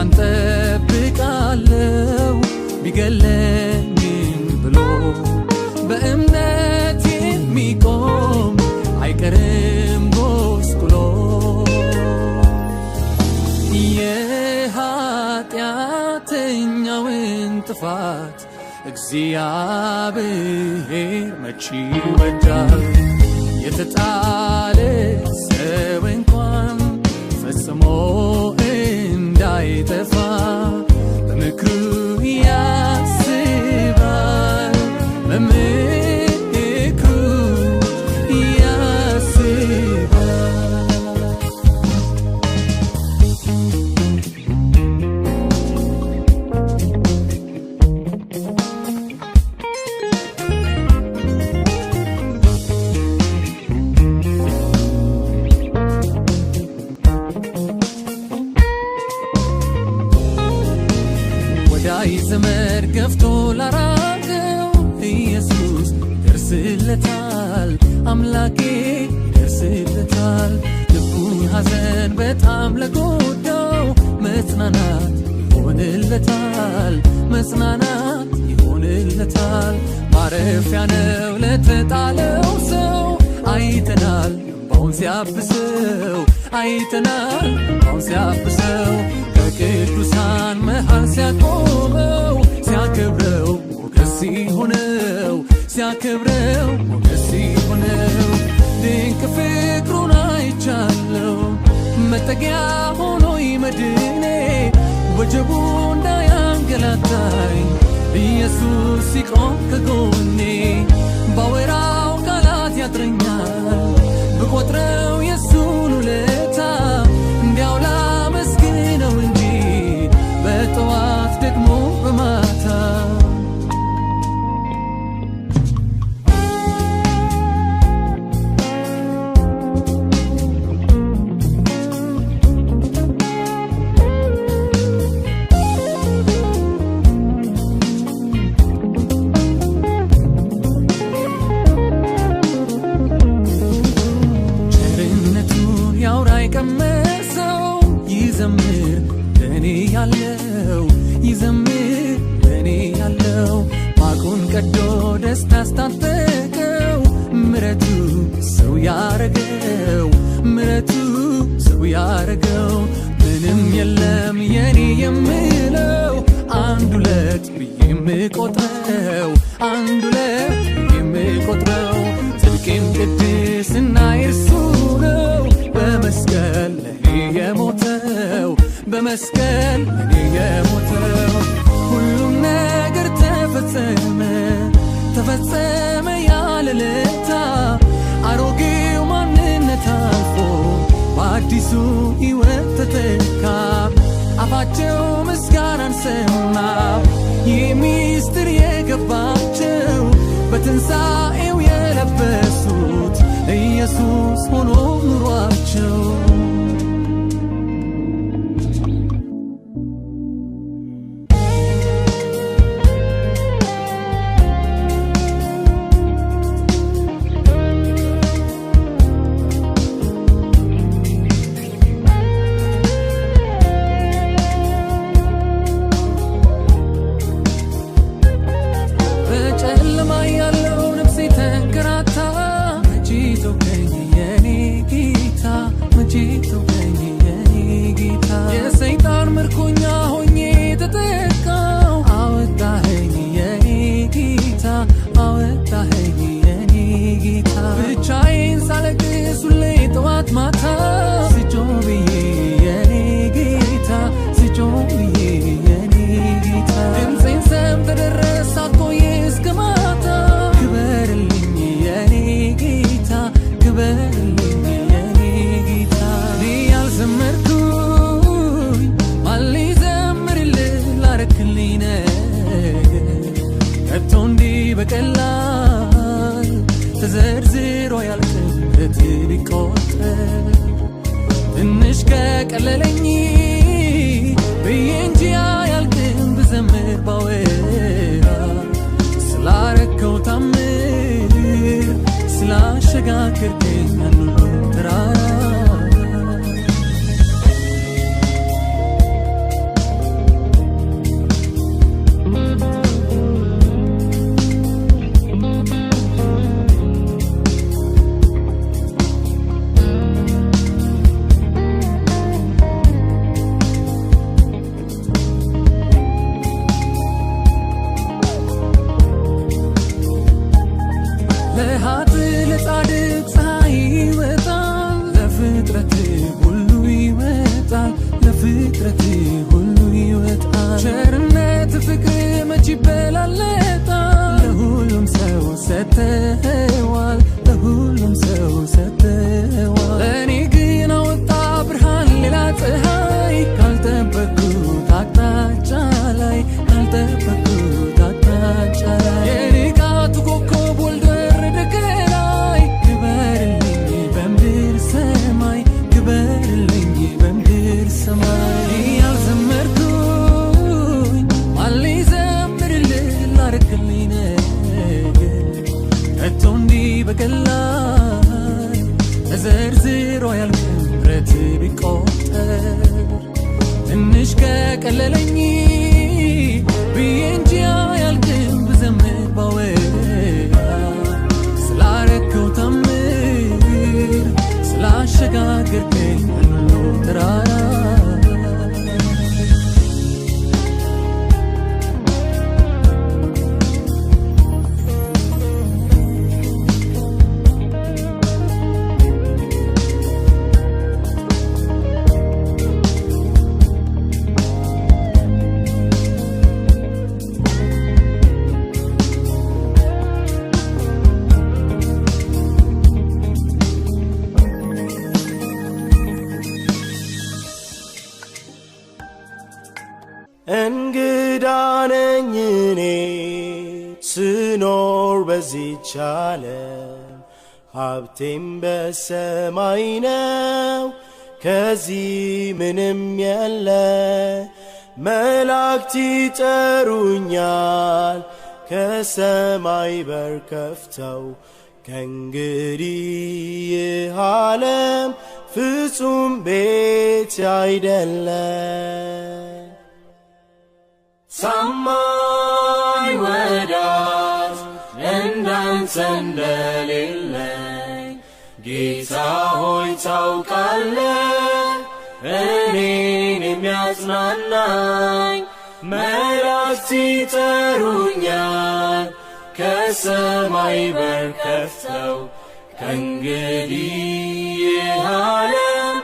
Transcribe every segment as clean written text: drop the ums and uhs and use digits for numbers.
ጌታን ጠብቃለሁ ቢገለኝም ብሎ በእምነት የሚቆም አይቀርም ጎስቁሎ የኃጢአተኛውን ጥፋት እግዚአብሔር መቼ ይወዳል የተጣለ ሰው እንኳን ፈጽሞ እንዳይጠፋ በምክሩ ያስባል በምክሩ ያስባል ወዳይ ዘመድ ገፍቶ ላራቀው ኢየሱስ ይደርስለታል አምላኬ ይደርስለታል ልቡን ሐዘን በጣም ለጎዳው መጽናናት ይሆንለታል መጽናናት ይሆንለታል ማረፊያ ነው ለተጣለው ሰው አይተናል እንባውን ሲያብሰው አይተናል እንባውን ሲያብሰው ከቅዱሳን መሃል ሲያቆመው ሲያከብረው ሞገስ ሲሆነው ሲያከብረው ሞገስ ሲሆነው ድንቅ ፍቅሩን አይቻለው መጠጊያ ሆኖኝ መድኔ ወጀቡ እንዳያንገላታኝ ኢየሱስ ሲቆም ከጎኔ ባወራው ቃላት ያጥረኛል ብቆጥረው የሱን ውለታ እንዲያው ላመስግነው እንጂ በጠዋት ደግሞ በማታ ቸርነቱን ያውራ የቀመሰው ይዘምር ለኔ ያለው ይዘምር ለኔ ያለው ማቁን ቀዶ ደስታ አስታጠቀው ምረቱ ሰው ያረገው ምረቱ ሰው ያረገው ምንም የለም የኔ የምለው አንድ ሁለት ብዬ የምቆጥረው አንድ ሁለት ብዬ የምቆጥረው ጽድቄም ቅድስና እርሱ ነው በመስቀል ለኔ የሞተው በመስቀል ለኔ የሞተው ሁሉም ነገር ተፈጸመ ተፈጸመ ያለለታ አሮጌው ማንነት አልፎ በአዲሱ ሕይወት ተተካ አፋቸው ምስጋናን ሰማ ይህ ሚስጥር የገባቸው በትንሣኤው የለበሱት ኢየሱስ ሆኖ ኑሯቸው በጨለማ ያለው ነፍሴ ተንከራታ መቼ ተውከኝ የኔ ጌታ መቼ ተውከኝ የኔ ጌታ የሰይጣን ምርኮኛ ሆኜ ተጠቃው አወጣኸኝ የኔ ጌታ አወጣኸኝ የኔ ጌታ ብቻዬን ሳለቅስ ሁሌ ጠዋት ማታ ስጮህ ብዬ የኔ ጌታ ስጮህ ብዬ የኔ ጌታ ድምፄን ሰምተህ ደረስክ ሳትቆይ እስከ ማታ ክበርልኝ የኔ ጌታ ክበርልኝ የኔ ጌታ እኔ ያልዘመርኩኝ ማን ሊዘምርልህ ላረክልኝ ነገር ከቶ እንዲህ በቀላል ተዘርዝሮ ያልቅበት ቢቆጠር ትንሽ ከቀለለኝ ብዬ እንጂ አያልቅም ብዘምር ባወራ ስላረከው ታምር ስላሸጋገርከኝ አንዱ ተራራ ተዘርዝሮ ያልቅም ምሕረት ቢቆጠር ትንሽ ከቀለለኝ ብዬ እንጂ አያልቅም ብዘምር ባወራ ስላረከው ታምር ስላሸጋገርከኝ ሁሉ ተራራ እንግዳ ነኝ እኔ ስኖር በዚህች ዓለም ሀብቴም በሰማይ ነው ከዚህ ምንም የለ መላእክት ይጠሩኛል ከሰማይ በር ከፍተው ከእንግዲህ ይህ ዓለም ፍጹም ቤት አይደለም ሰማይ ወዳጅ እንዳንተ እንደሌለኝ ጌታ ሆይ ታውቃለህ እኔን የሚያጽናናኝ መላእክት ይጠሩኛል ከሰማይ በር ከፍተው ከእንግዲህ ይህ ዓለም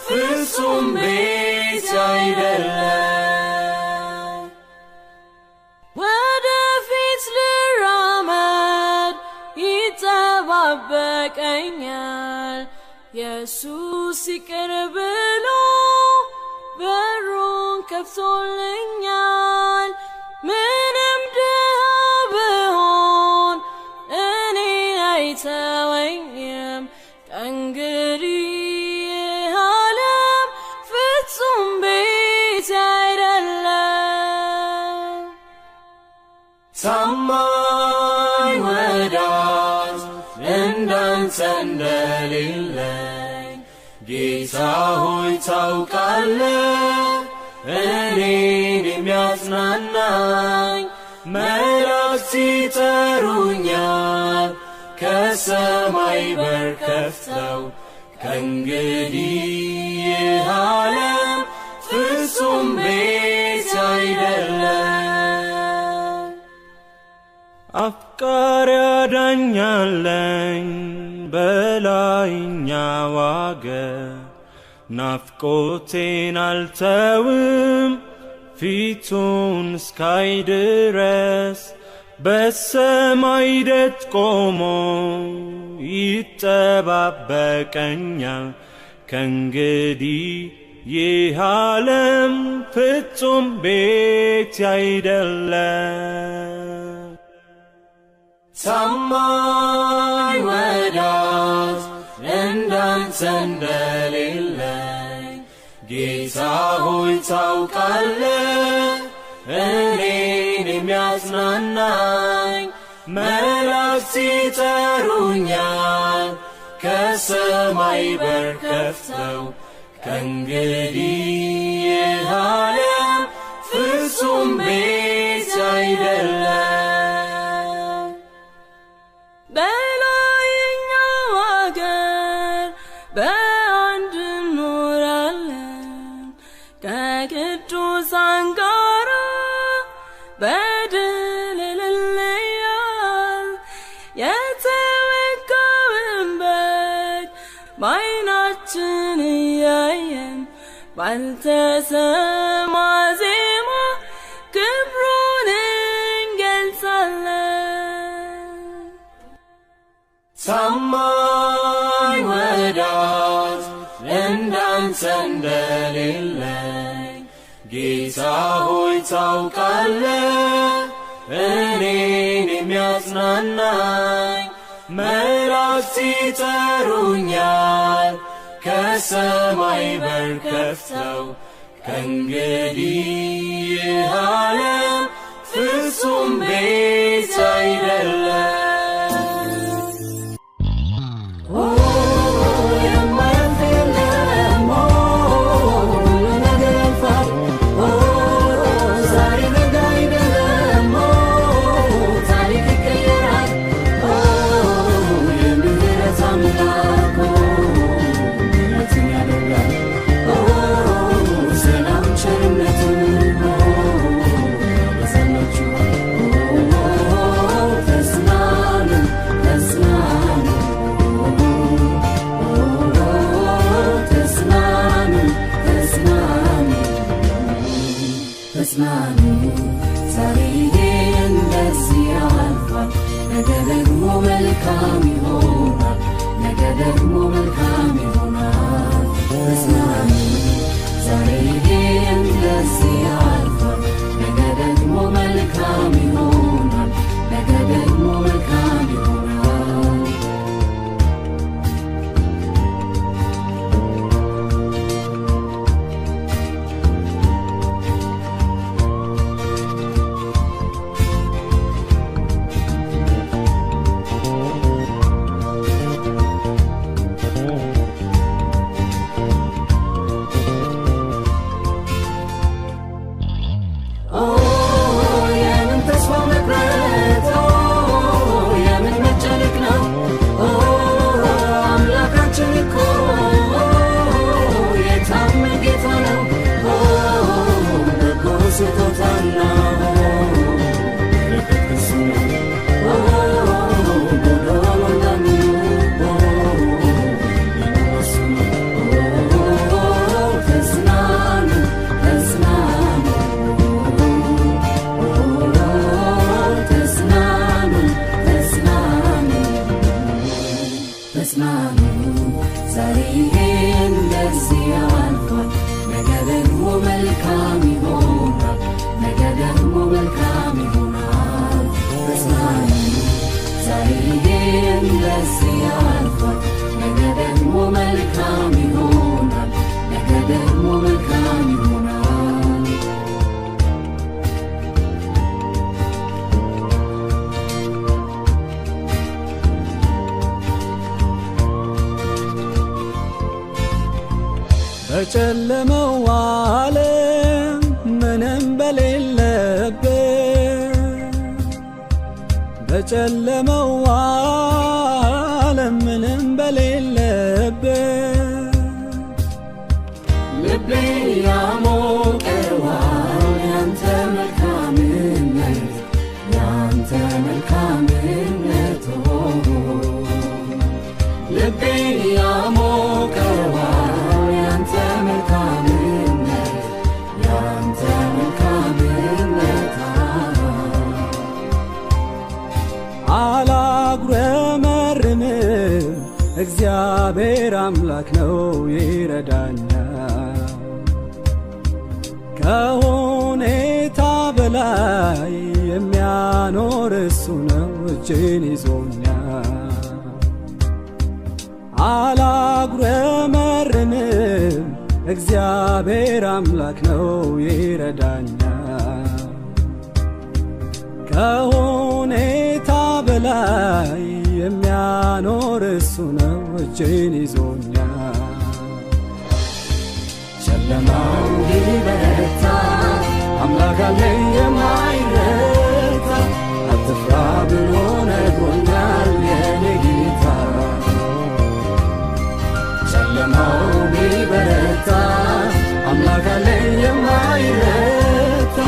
ፍጹም ቤት አይደለም ወደፊት ልራመድ ይጠባበቀኛል ኢየሱስ ይቅር ብሎ በሩን ከፍቶልኛል ምንም ድሃ ብሆን እኔን አይተወኝም ከእንግዲህ ይህ ዓለም ፍጹም ቤት አይደለም ሰማይ ወዳጅ እንዳንተ እንደሌለኝ ጌታ ሆይ ታውቃለህ እኔን የሚያጽናናኝ መላእክት ይጠሩኛል ከሰማይ በር ከፍተው ከእንግዲህ ይህ ዓለም ፍጹም ቤት አይደለም አፍቃሪ ያዳኛለኝ በላይኛው አገር ናፍቆቴን አልተውም ፊቱን እስካይ ድረስ በሰማይ ደጅ ቆሞ ይጠባበቀኛል ከእንግዲህ ይህ ዓለም ፍጹም ቤት አይደለም ሰማይ ወዳጅ እንዳንተ እንደሌለኝ ጌታ ሆይ ታውቃለህ እኔን የሚያጽናናኝ መላእክት ይጠሩኛል ከሰማይ በር ከፍተው ከእንግዲህ ይህ ዓለም ፍጹም ቤት አይደለም በላይኛው አገር በአንድ እንኖራለን ከቅዱሳን ጋር በድል እንለያል የተወጋውን በግ በዓይናችን እያየን ባልተሰማ ዜማ ክብሩን እንገልጻለን ሰማይ ወዳጅ እንዳንተ እንደሌለኝ ጌታ ሆይ ታውቃለህ እኔን የሚያጽናናኝ መላእክት ይጠሩኛል ከሰማይ በር ከፍተው ከእንግዲህ ይህ ዓለም ፍጹም ቤት አይደለም መልካም ይሆናል ነገ ደግሞ መልካም ይሆናል ተጽናኑ ዛሬ እንደዚህ ያልፋል ነገ ደግሞ መልካም ይሆናል ነገ ደግሞ መልካም ይሆናል በጨለመው ዓለም ምንም በሌለበት በጨለመው ዓለም ምንም በሌለበት ልቤ ያሞቀዋል ያንተ መልካምነት ያንተ መልካምነት ልቤ ያሞቀዋል አላጉረመርምም እግዚአብሔር አምላክ ነው ይረዳኛል ከሁኔታ በላይ የሚያኖር እሱ ነው እጄን ይዞኛል አላጉረመርምም እግዚአብሔር አምላክ ነው ይረዳኛል ከሁኔታ በላይ የሚያኖር እሱ ነው እጄን ይዞኛል ጨለማው ቢበረታ አምላክ አለኝ የማይረታ አትፍራ ብሎ ነግሮኛል የኔ ጌታ ጨለማው ቢበረታ አምላክ አለኝ የማይረታ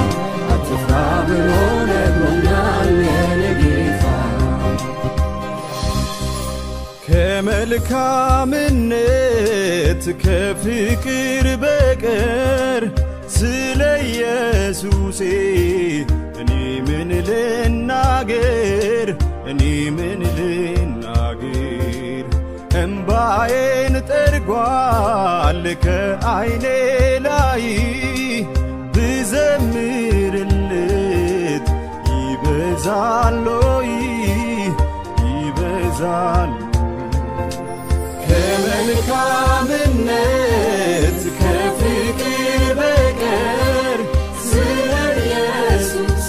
አትፍራ ብሎ ነግሮኛል የኔ ጌታ ከመልካምነት ከፍቅር በቀር ስለ ኢየሱሴ እኔ ምን ልናገር እኔ ምን ልናገር እምባዬን ጠርጓል ከዓይኔ ላይ ብዘምርለት ይበዛሎይ ይበዛል ከመልካምነት ከፍቅር በቀር ስለ ኢየሱሴ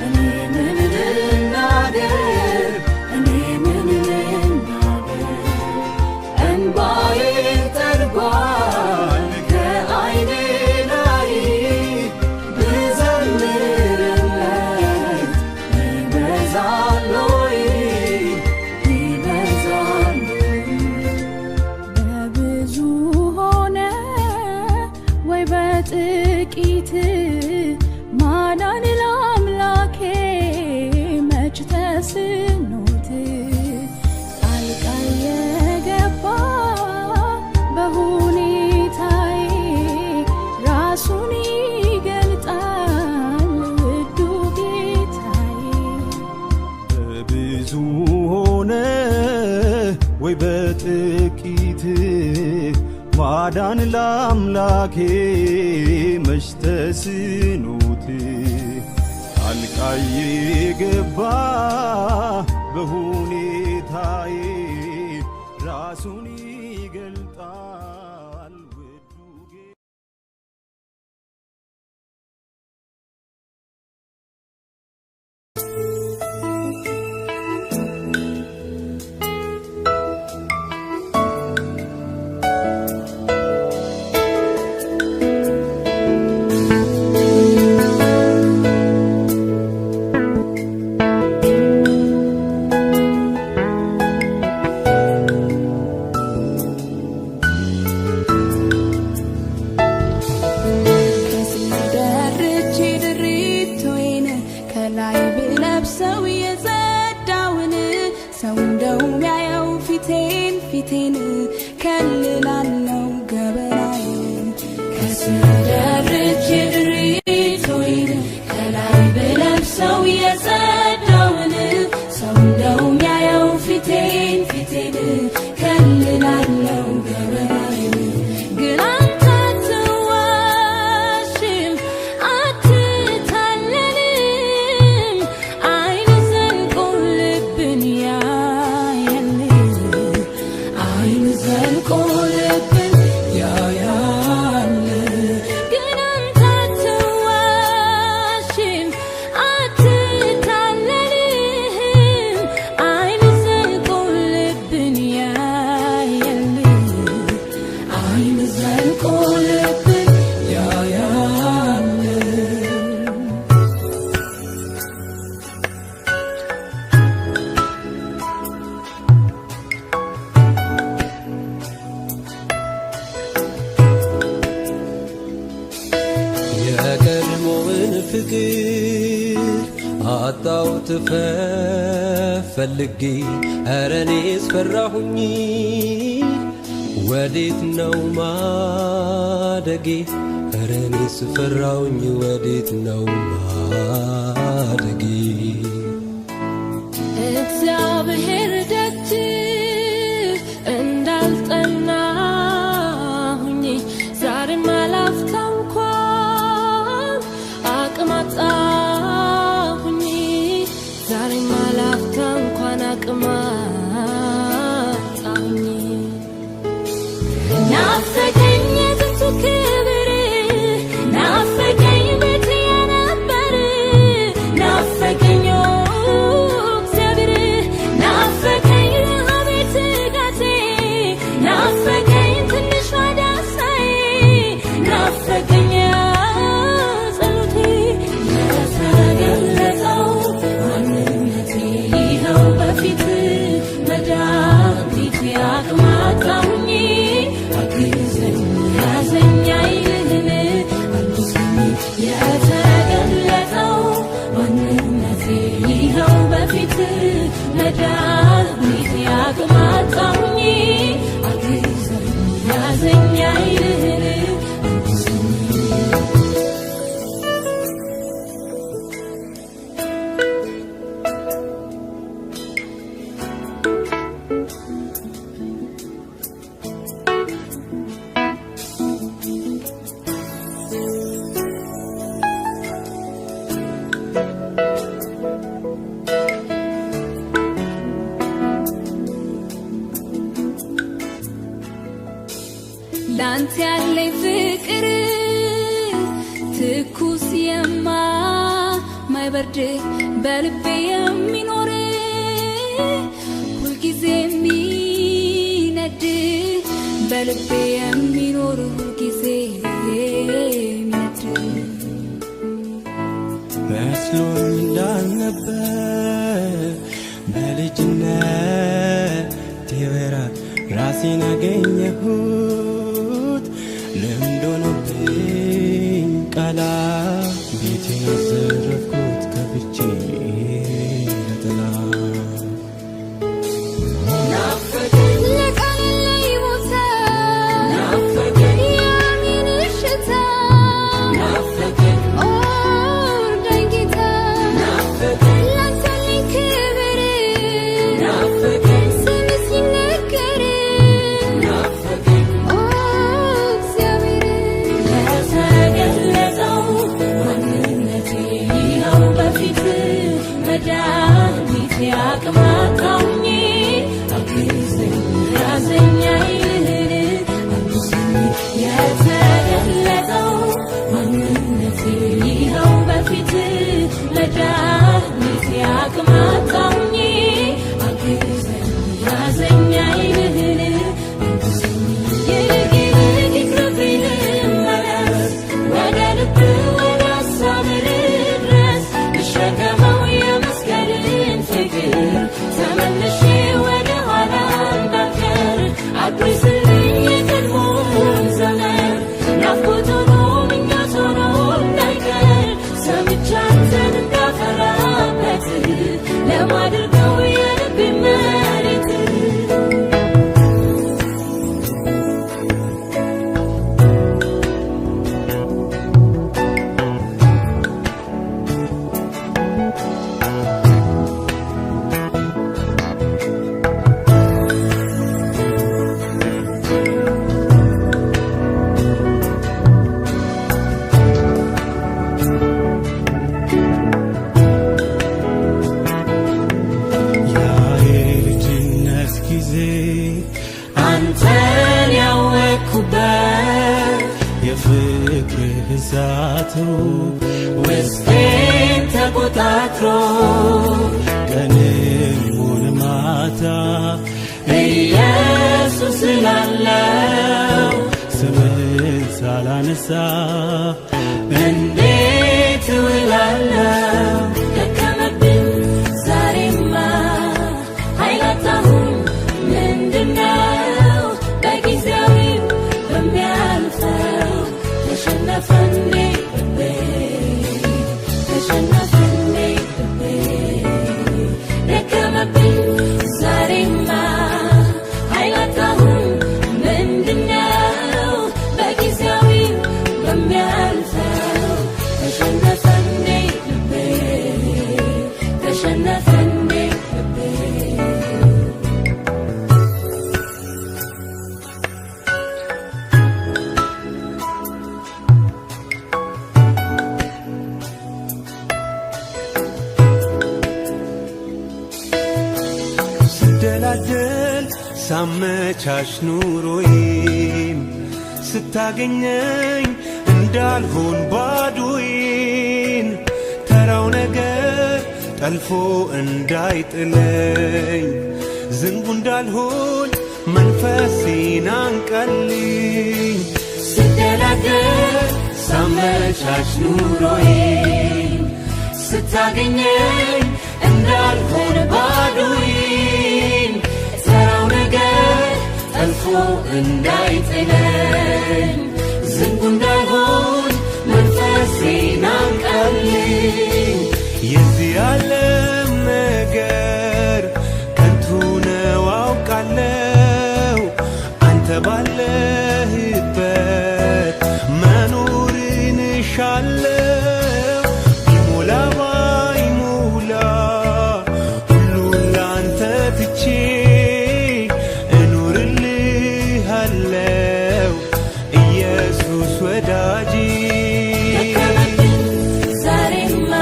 እኔ ምን ልናገር እኔ ምን ልናገር እንባዬን ጠርጓል ከዓይኔ ላይ ብዘምርለት ይበዛሎይ በጥቂት ማዳን ለአምላኬ መች ተስኖት ጣልቃ የገባ በሁኔታዬ ራሱን ይገልጣል ውዱ ጌታዬ በብዙ ማዳን ለአምላኬ መች ተስኖት ጣልቃ የገባ በሁኔታዬ ራሱን ይገልጣል ውዱ ፈልጌ አረኔስ ፈራሁኝ ወዴት ነው ማደጌ አረኔስ ፈራሁኝ ወዴት ነው ማደጌ እግዚአብሔር ደጅ እንዳልጠናሁኝ ዛሬም አላፍታ እንኳን አቅም አጣሁኝ ዛሬም አላፍታ እንኳን አቅም አጣሁኝ ናፈቀኝ የጥንቱ ክብር ናፈቀኝ ቤት የነበር ናፈቀኝ እግዚአብሔር ናፈቀኝ ረሃቤት ጋቴ ናፈቀኝ ትንሽ ዋዳሳዬ ናፈቀኝ ጸሎቴ የተገለጠው ማንነቴ ይኸው በፊት መድኃኒቴ አቅም አጣሁኝ አግዘኝ ያዘኝ አይልህን አልኩኝ የተገለጠው ማንነቴ ይኸው በፊት መድኃኒቴ አቅም አጣሁኝ አግዘኝ ያዘኝ አይልህን ላንተ ያለኝ ፍቅር ትኩስ የማይበርድ በልቤ የሚኖር ሁልጊዜ የሚነድ በልቤ የሚኖር ሁልጊዜ የሚነድ መስሎኝ እንዳልነበር በልጅነት ወራት ራሴን አገኘሁት ልምድ ሆኖብኝ ቃላት ቤቴን ዘረፍኩት ከፍቼ ለጥላ Oh እሳቱ ውስጤን ተቆጣጥሮ ቀንም ሆነ ማታ ኢየሱስ ስላለው ስምህን ሳላነሳ እንዴት እውላለሁ ደከመብኝ ዛሬማ ኃይል አጣሁኝ ምንድነው በጊዜያዊው በሚያልፈው ተሸነፈ እንዴ ልቤ ተሸነፈ እንዴ ልቤ ደከመብኝ ዛሬማ ኃይል አጣሁኝ ምንድነው በጊዜያዊው በሚያልፈው ተሸነፈ እንዴ ልቤ ተሸነፈ እንዴ ልቤ ስደላደል ሳመቻች ኑሮዬን ስታገኘኝ እንዳልሆን ባዶዬን ተራው ነገር ጠልፎ እንዳይጥለኝ ዝንጉ እንዳልሆን መንፈሴን አንቀልኝ ስደላደል ሳመቻች ኑሮዬን ስታገኘኝ እንዳልሆን ባዶዬን ተራው ነገር ጠልፎ እንዳይጥለኝ ዝንጉ እንዳልሆን መንፈሴን አንቀልኝ የዚህ ዓለም ነገር ከንቱ ነው አውቃለሁ አንተ ባለህበት መኖርን እሻለሁ ቢሞላ ባይሞላ ሁሉን ላንተ ትቼ እኖርልሃለሁ ኢየሱስ ወዳጄ ዛሬማ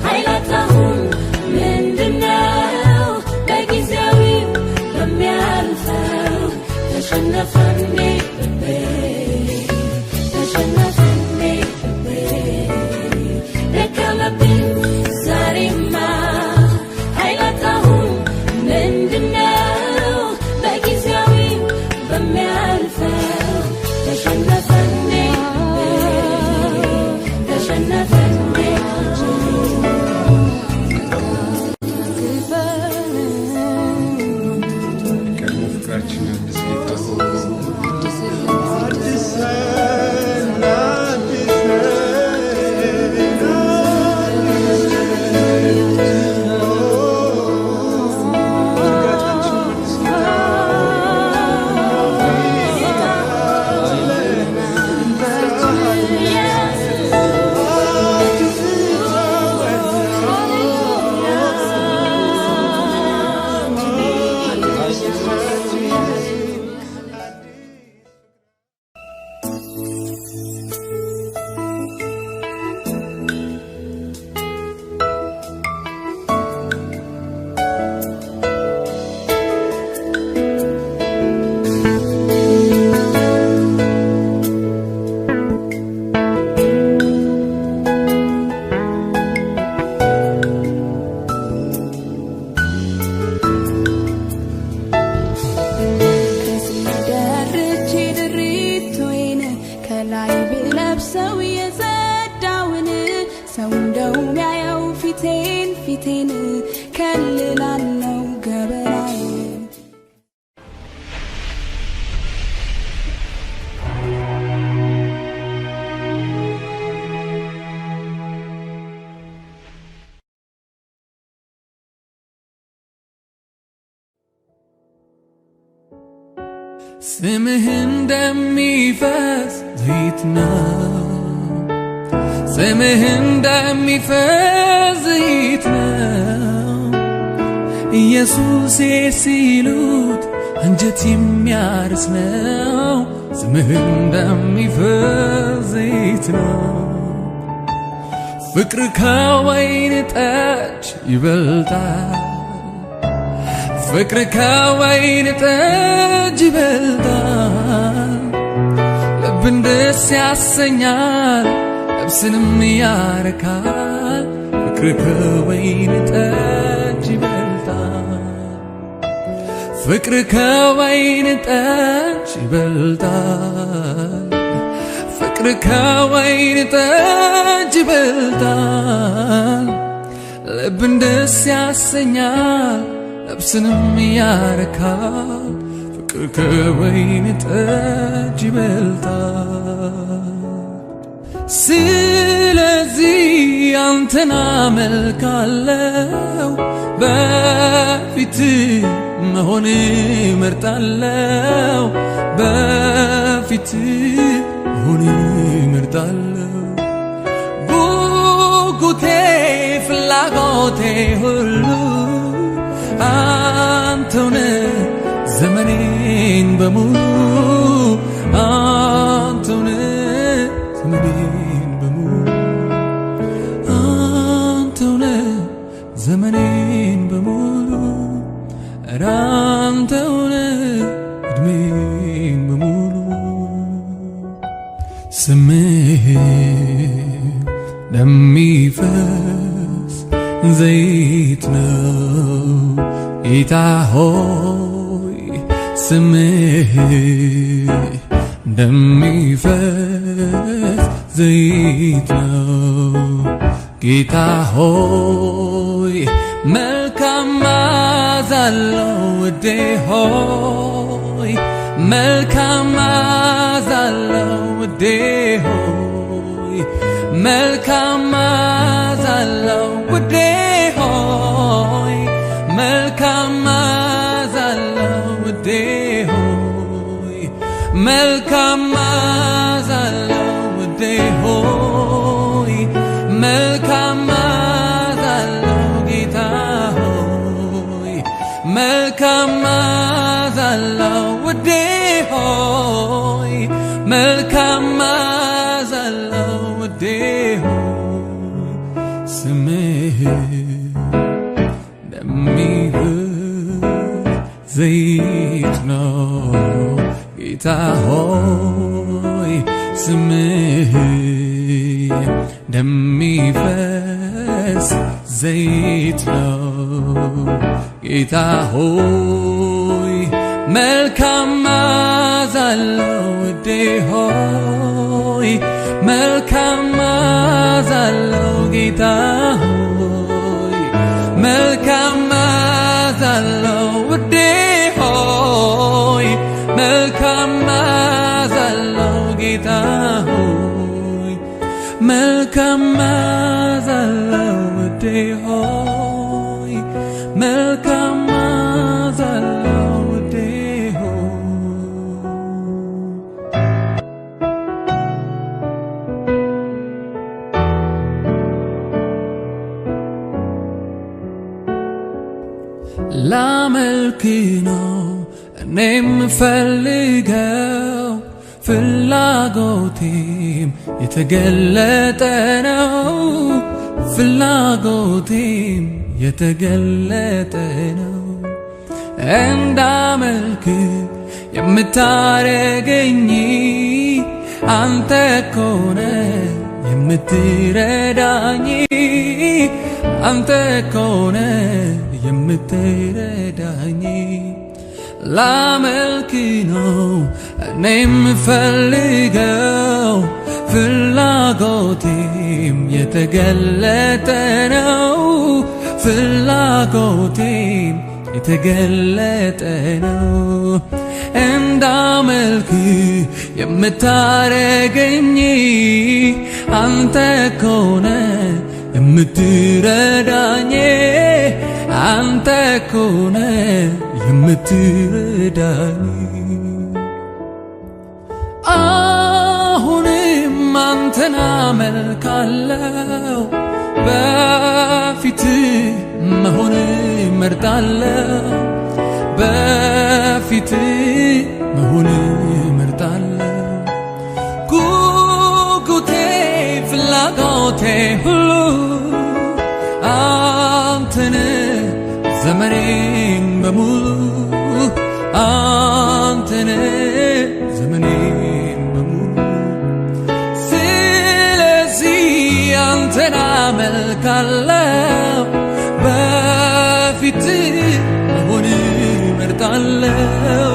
ኃይል አጣሁኝ ምንድነው በጊዜያዊው በሚያልፈው ተሸነፈ እንዴ ልቤ ተሸነፈ እንዴ ልቤ ደከመብኝ ዛሬማ ኃይል አጣሁኝ ምንድነው በጊዜያዊው በሚያልፈው ተሸነፈ እንዴ ልቤ ተሸነፈ እንዴ ከላይ ብለብሰው የዘዳውን ሰው እንደው ሚያየው ፊቴን ከልላለው ገበራዬ ስምህ እንደሚፈስ ዘይት ነው ስምህ እንደሚፈስ ዘይት ነው ኢየሱስ ሲሉት አንጀት የሚያርስ ነው ስምህ እንደሚፈስ ዘይት ነው ፍቅር ከወይን ጠጅ ይበልጣል ፍቅር ከወይን ጠጅ ይበልጣል ልብ ልብን ደስ ያሰኛል ነፍስንም ያረካል ፍቅር ከወይን ጠጅ ይበልጣል ፍቅር ከወይን ጠጅ ይበልጣል ፍቅር ከወይን ጠጅ ይበልጣል ልብን ደስ ያሰኛል ነፍስንም ያረካል ፍቅር ከወይን ጠጅ ይበልጣል ስለዚህ አንተን አመልካለሁ በፊት መሆን እመርጣለሁ በፊት መሆን እመርጣለሁ ጉጉቴ ፍላጎቴ ሁሉ አንተውነ ዘመኔን በሙሉ አንተውነ ዘመኔን በሙሉ አንተውነ ዘመኔን በሙሉ አንተውነ እድሜን በሙሉ ስምህ እንደሚፈስ ዘይት ነው ጌታ ሆይ ስምህ እንደሚፈስ ዘይት ነው ጌታ ሆይ መልካም መዓዛ አለው ውዴ ሆይ መልካም መዓዛ አለው ውዴ ሆይ መልካም መዓዛ አለው ውዴ ሆይ መልካም መዓዛ አለው ውዴ ሆይ መልካም መዓዛ አለው ውዴ ሆይ መልካም መዓዛ አለው ጌታ ሆይ መልካም መዓዛ አለው ውዴ ሆይ መልካም መዓዛ አለው ውዴ ሆይ ስምህ እንደሚፈስ ዘይት ነው ጌታ ሆይ ስምህ እንደሚፈስ ዘይት ነው ጌታ ሆይ መልካም መዓዛ አለው ውዴ ሆይ መልካም መዓዛ አለው ጌታ ሆይ መልካም መዓዛ አለው ውዴ ሆይ መልካም መዓዛ አለው ጌታ ሆይ መልካም መዓዛ አለው ውዴ ሆይ መልካም መዓዛ አለው ውዴ ሆይ ላመልክ ነው እኔም ፈልገው ፍላጎቴም የተገለጠ ነው ፍላጎቴም የተገለጠ ነው እንዳመልክ የምታረገኝ አንተ ኮነ የምትረዳኝ አንተ ኮነ የምትረዳኝ ላመልክ ነው እኔም ፈልገው ፍላጎቴም የተገለጠ ነው ፍላጎቴም የተገለጠ ነው እንዳመልክ የምታረገኝ አንተ ኮነ የምትረዳኝ አንተ ኮነ የምትረዳኝ አሁንም አንተን አመልካለሁ በፊት መሆን እመርጣለሁ በፊት መሆን እመርጣለሁ ጉጉቴ ፍላጎቴ ሁሉ አንተን ዘመኔን በሙሉ አንተን ዘመኔን በሙሉ እወዳለሁ በፊት መሆን እመርጣለሁ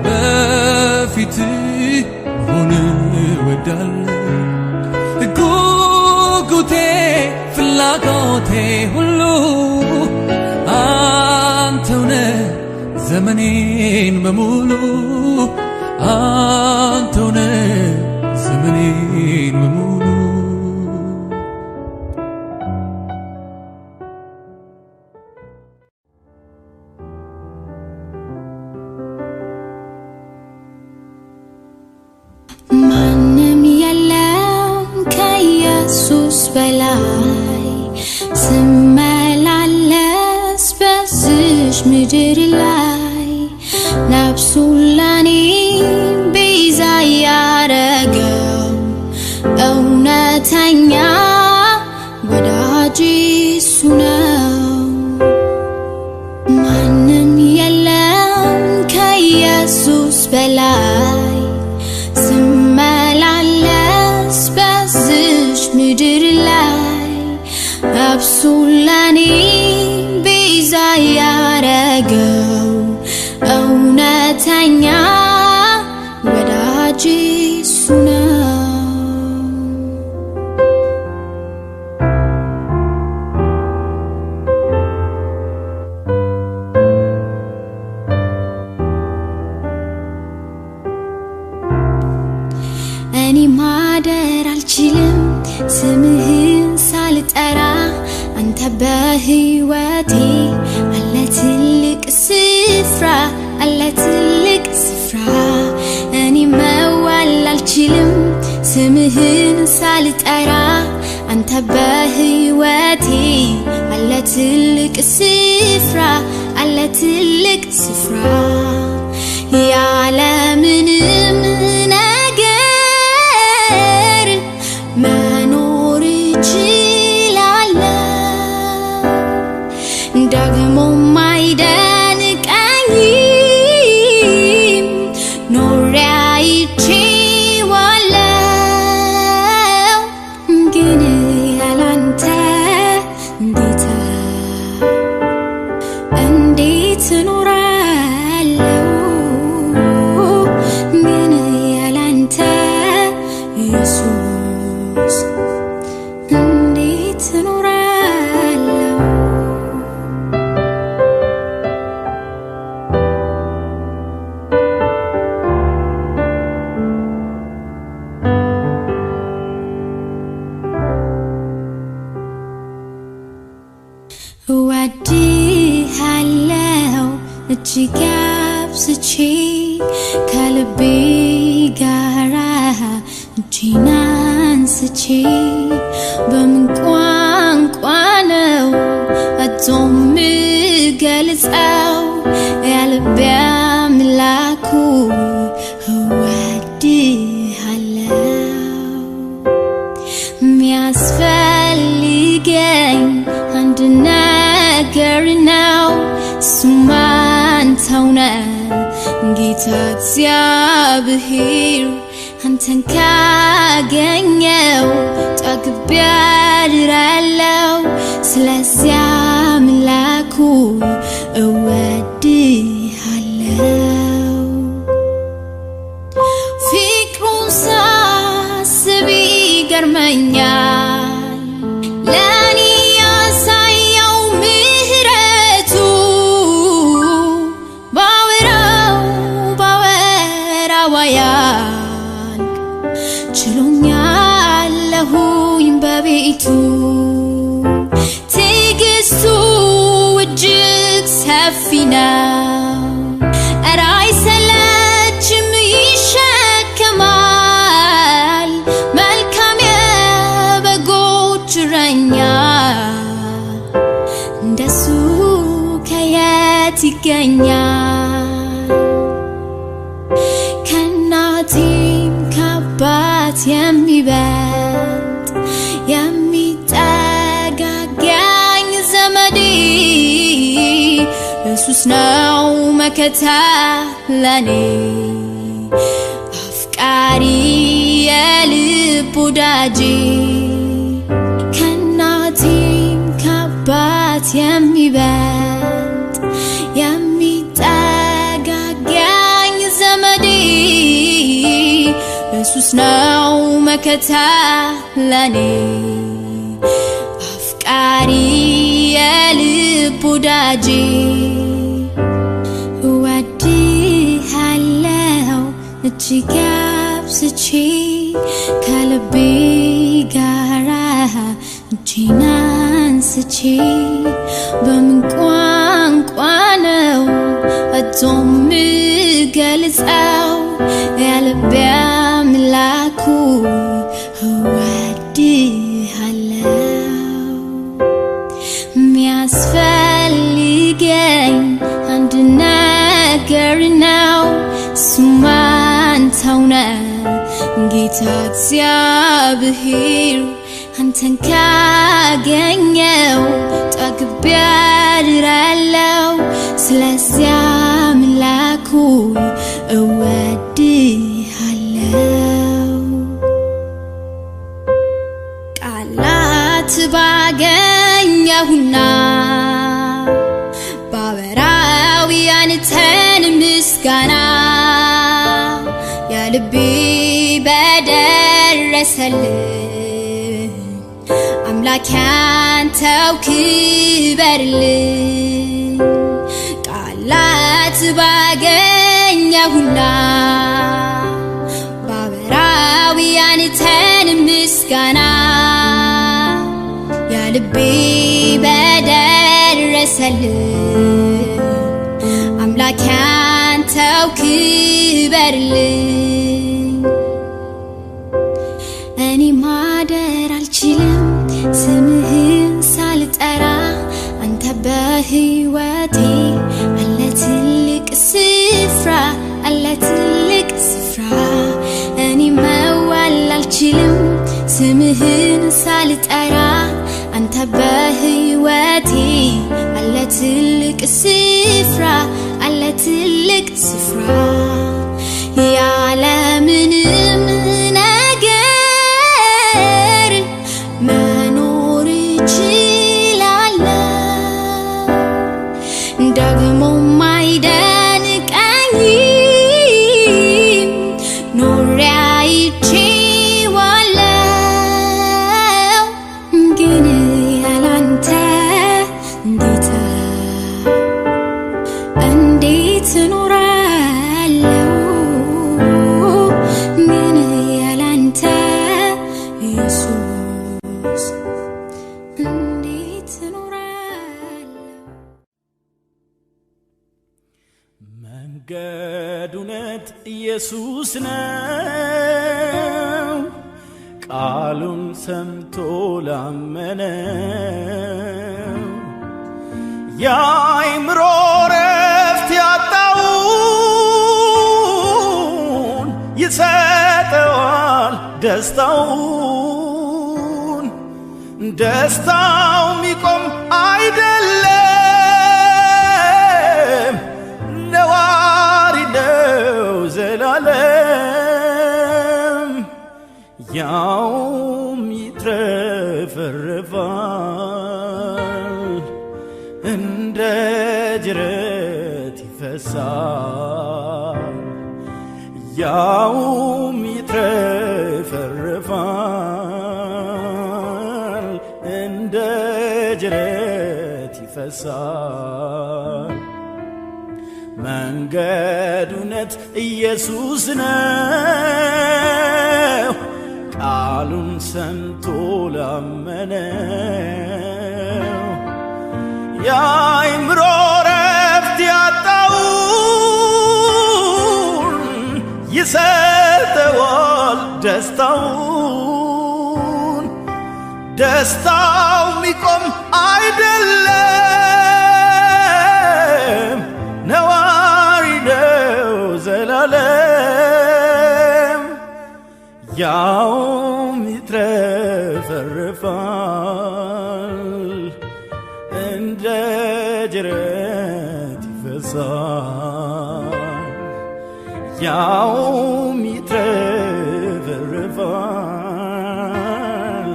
በፊት መሆን እወዳለሁ ጉጉቴ ፍላጎቴ ሁሉ አንተውነ ዘመኔን በሙሉ አንተውነ ዘመኔን በሙሉ ማንም የለም ከኢየሱስ በላይ ስመላለስ በዚች ምድር ላይ ነፍሱን ለኔ ቤዛ ያረገው እውነተኛ ወዳጅ እሱ ነው ማንም የለም ከኢየሱስ በላይ ስመላለስ በዚች ምድር ላይ ነፍሱን ለኔ ቤዛ ያረገው እውነተኛ ወዳጅ እሱ ነው እኔ ማደር አልችልም ስምህን ሳልጠራ አንተ በህይወቴ አለ ትልቅ ስፍራ አለ ትልቅ ስፍራ እኔ መዋል አልችልም ስምህን ሳልጠራ አንተ በህይወቴ አለ ትልቅ ስፍራ አለ ትልቅ ስፍራ ያለ ምንም መኖር እችላለሁ ደግሞ ማይደንቀኝም ኖሬ አይቼዋለሁ ግን ያላንተ እንዴት እኖራለሁ ግን ያላንተ ኢየሱስ እንዴት እኖራለሁ እወድሃለሁ እጅግ አብዝቼ ከልቤ ጋራ እጄን አንስቼ በምን ቋንቋ ነው አጥቶ ምገልጸው የልቤ አምላኩ እወድሃለሁ የሚያስፈልገኝ አንድ ነገር ነው እሱም አንተው ነህ ጌታ እግዚአብሔር አንተን ካገኘው ጠግቤ አድራለሁ ስለዚህ አምላኩ እወድሃለሁ ፍቅሩን ሳስብ ይገርመኛል ለኔ ያሳየው ምህረቱ ባወራው ያልቅ ችሎኛለሁኝ በቤቱ ትዕግስቱ እጅግ ሰፊ ነው ኧረ አይሰለችም ይሸከማል መልካም የበጎች እረኛ እንደሱ ከየት ይገኛል ከእናቴም ከአባት የሚበልጥ የሚጠጋጋኝ ዘመዴ ኢየሱስ ነው መከታ ለኔ አፍቃሪ የልብ ወዳጄ ከእናቴም የሚበልጥ የሚጠጋጋኝ ዘመዴ ኢየሱስ ነው መከታ ለኔ አፍቃሪ የልብ ወዳጄ እወድሃለሁ እጅግ አብዝቼ ከልቤ ጋር እጄን አንስቼ በምን ቋንቋ ነው አጥቶ የምገልጸው የልቤ አምላክ እወድሃለሁ የሚያስፈልገኝ አንድ ነገር ነው እሱም አንተው ነህ ጌታ እግዚአብሔር አንተን ካገኘው ጠግቤ አድራለሁ ስለዚህ አምላክ እወድሃለሁ ቃላት ባገኘሁና ባወራው ያንተን ምስጋና የልቤ በደረሰልህ አምላክ አንተው ክበርልኝ ቃላት ባገኘሁና ባወራው ያንተን ምስጋና የልቤ በደረሰልህ አምላክ አንተው ክበርልኝ እኔ ማደር አልችልም ስምህን ሳልጠራ አንተ በህይወቴ አለ ትልቅ ስፍራ አለ ትልቅ ስፍራ እኔ መዋል አልችልም ስምህን ሳልጠራ አንተ በህይወቴ አለ ትልቅ ስፍራ አለ ትልቅ ስፍራ ያለ ምንም ነገር መኖር እችላለሁ ደግሞ ማይደንቀኝም ኖሬ አይቼዋለሁ ግን ያላንተ እንዴት እኖራለሁ ግን ያላንተ ኢየሱስ እንዴት እኖራለሁ መንገድ እውነት ኢየሱስ ነው ቃሉን ሰምቶ ላመነው የአእምሮ ረፍት ያጣውን ይሰጠዋል ደስታውን ደስታው ሚቆም አይደለም ነዋሪ ነው ዘላለም ያውም ይትረፈረፋል እንደ ጅረት ይፈሳል ያውም ይትረፈረፋል እንደ ጅረት ይፈሳል መንገድ እውነት ኢየሱስ ነው ቃሉን ሰምቶ ላመነው የአእምሮ ረፍት ያጣውን ይሰጠዋል ደስታውን ደስታው ሚቆም አይደለም ነዋሪ ነው ዘላለም ያውም ይትረፈረፋል እንደ ጅረት ይፈሳል ያውም ይትረፈረፋል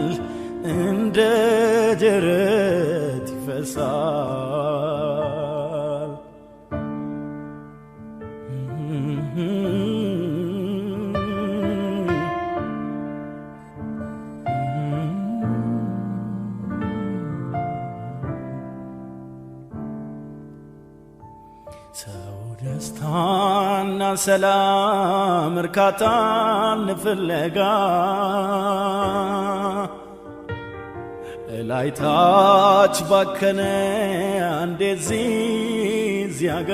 እንደ ጅረት ይፈሳል ሰላም እርካታን ፍለጋ ላይታች ባከነ አንዴ ዚያጋ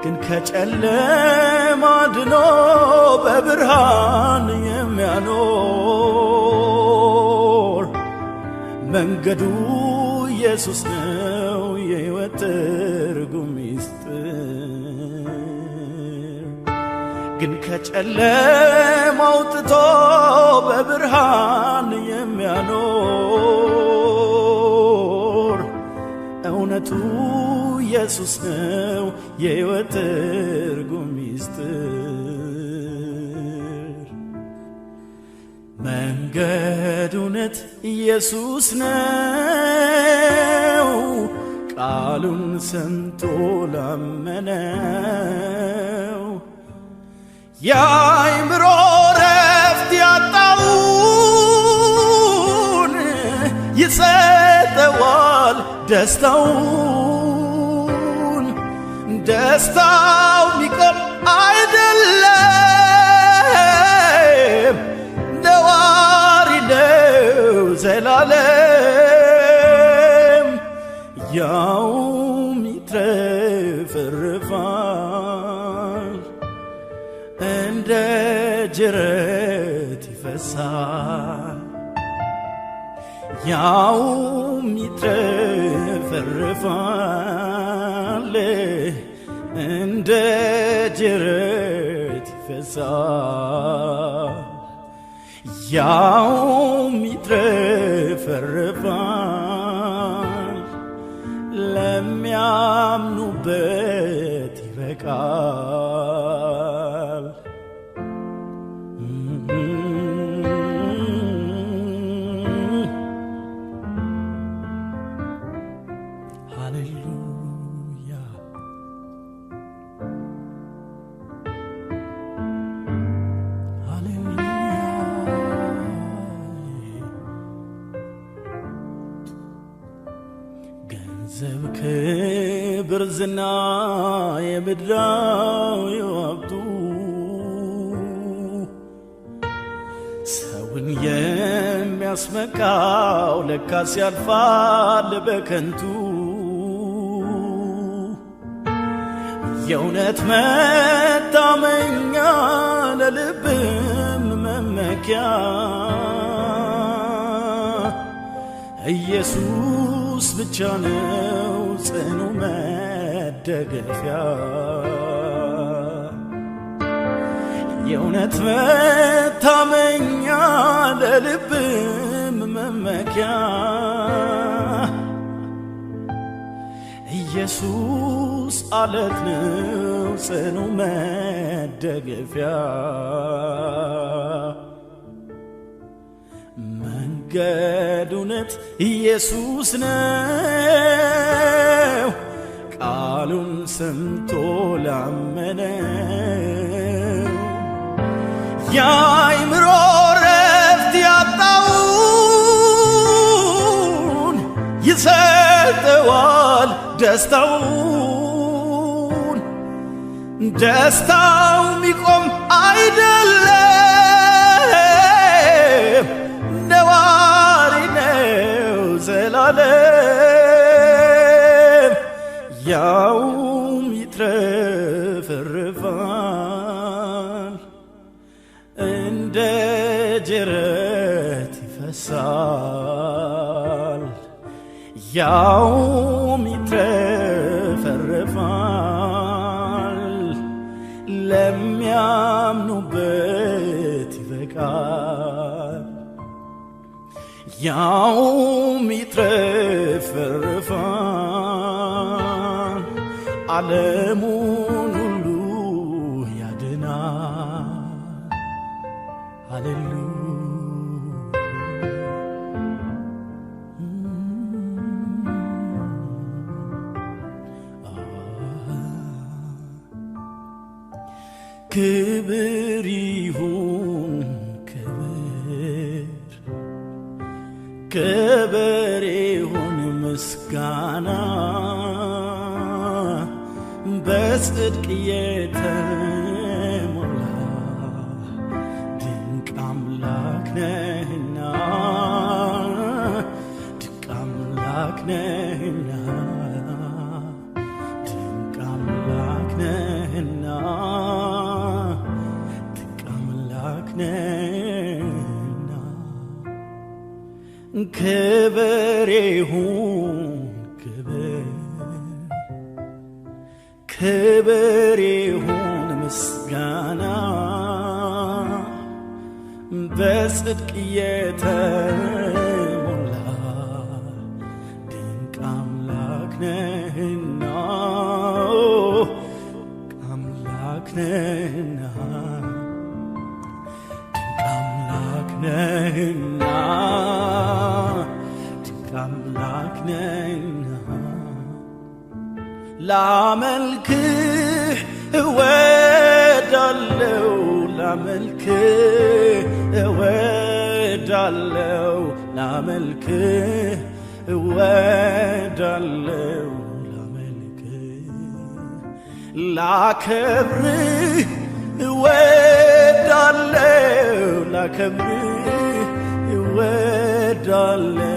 ግን ከጨለማ ድኖ በብርሃን የሚያኖር መንገዱ ኢየሱስ ነው የሕይወት ትርጉም ሚስጥር ግን ከጨለማ አውጥቶ በብርሃን የሚያኖር እውነቱ ኢየሱስ ነው የሕይወት ትርጉም ሚስጥር መንገድ እውነት ኢየሱስ ነው ቃሉን ሰምቶ ላመነው የአእምሮ ረፍት ያጣውን ይሰጠዋል ደስታውን ደስታው ሚቆም አይደለም ነዋሪ ነው ዘላለም ያውም ይትረፈረፋል እንደ ጅረት ይፈሳል ያውም ይትረፈረፋል እንደ ጅረት ይፈሳል ያውም ይትረፈረፋል ለሚያምኑበት ይበቃል ሃሌሉያ ሃሌሉያ ገንዘብ ክብር ዝና የምድራዊ ሀብቱ ሰውን የሚያስመካው ለካስ ያልፋል በከንቱ የእውነት መታመኛ ለልብም መመኪያ ኢየሱስ ብቻ ነው ጽኑ መደገፊያ የእውነት መታመኛ ለልብም መመኪያ ኢየሱስ አለት ነው ጽኑ መደገፊያ መንገድ እውነት ኢየሱስ ነው ቃሉን ሰምቶ ላመነው የአእምሮ ረፍት ያጣውን ይሰጠዋል ደስታውን ደስታው ሚቆም አይደለም ነዋሪ ነው ዘላለም ያውም ይትረፈረፋል እንደ ጅረት ይፈሳል ያውም ይትረፈረፋል ለሚያምኑበት ይበቃል ያውም ይትረፈረፋል ዓለሙን ሁሉ ያድናል ሃሌሉያ ክብር ይሁን ክብር ይሁን ምስጋና በጽድቅ የተሞላ ድንቅ አምላክ ነህና ድንቅ አምላክ ነህና ድንቅ አምላክ ነህና ድንቅ አምላክ ነህና ክብር ይሁን ክብር ይሁን ምስጋና በጽድቅ የተሞላ ድንቅ አምላክ ነህና አምላክ ነህና ድንቅ አምላክ ነህና ድንቅ አምላክ ነህና ላመልክህ እወዳለሁ ላመልክህ እወዳለሁ ላመልክህ እወዳለሁ ላመልክህ ላከብርህ እወዳለሁ ላከብርህ እወዳለሁ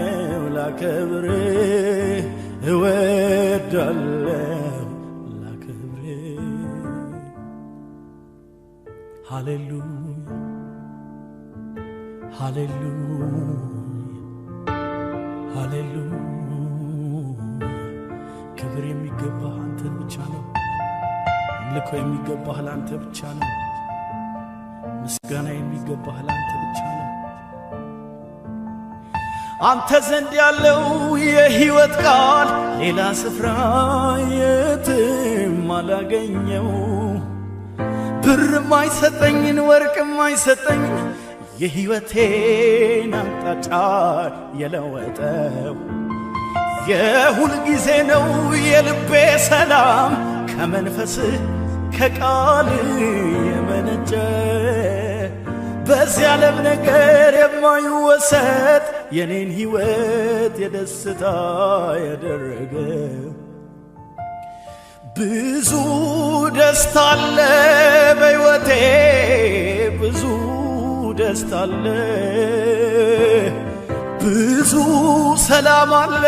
ላከብርህ እወዳለሁ ላከብርህ ሃሌሉያ ሃሌሉያ ሃሌሉያ ክብር የሚገባህ አንተ ብቻ ነው አምልኮ የሚገባህ ለአንተ ብቻ ነው ምስጋና የሚገባህ ለአንተ ብቻ ነው አንተ ዘንድ ያለው የሕይወት ቃል ሌላ ስፍራ የትም አላገኘው ብርም አይሰጠኝን ወርቅም አይሰጠኝ የሕይወቴን አቅጣጫ የለወጠው የሁል ጊዜ ነው የልቤ ሰላም ከመንፈስህ ከቃል የመነጨ በዚህ ዓለም ነገር የማይወሰድ የኔን ሕይወት የደስታ ያደረገ ብዙ ደስታ አለ በሕይወቴ ብዙ ደስታ አለ ብዙ ሰላም አለ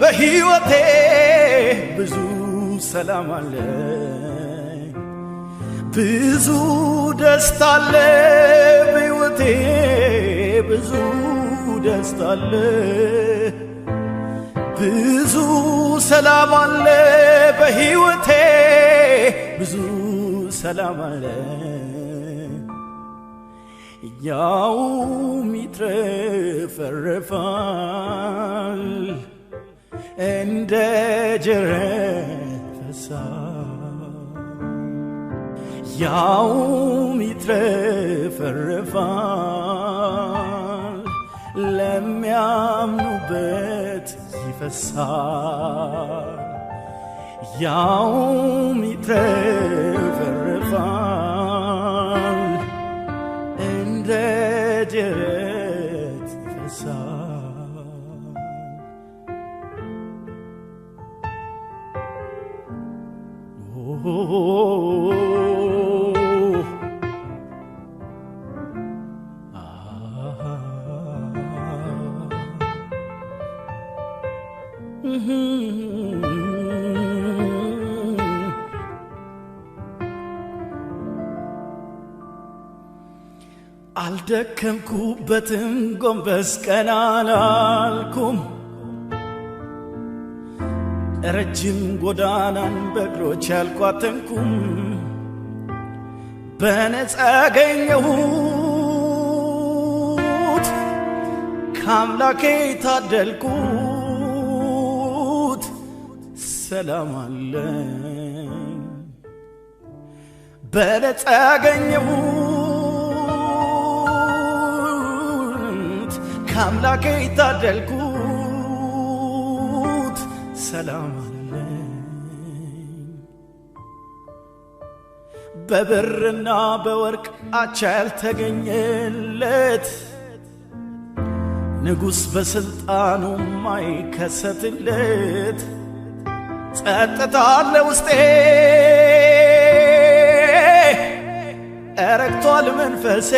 በሕይወቴ ብዙ ሰላም አለ ብዙ ደስታ አለ በሕይወቴ ብዙ ደስታ አለ ብዙ ሰላም አለ በሕይወቴ ብዙ ሰላም አለ ያውም ይትረፈረፋል እንደ ጅረት ፈሳሽ ያውም ይትረፈረፋል ለሚያምኑበት ይፈሳል ያውም ይትረፈረፋል እንደ ጅረት ይፈሳል አልደከምኩበትም ጎንበስ ቀና አላልኩም ረጅም ጎዳናን በእግሮች ያልኳተንኩም በነፃ ያገኘሁት ከአምላኬ ታደልኩት ሰላም አለኝ በነፃ ያገኘሁት ከአምላኬ ታደልኩት ሰላም አለኝ በብርና በወርቅ አቻ ያልተገኘለት ንጉሥ በሥልጣኑ ማይከሰትለት ጸጥታለ ውስጤ ረክቷል መንፈሴ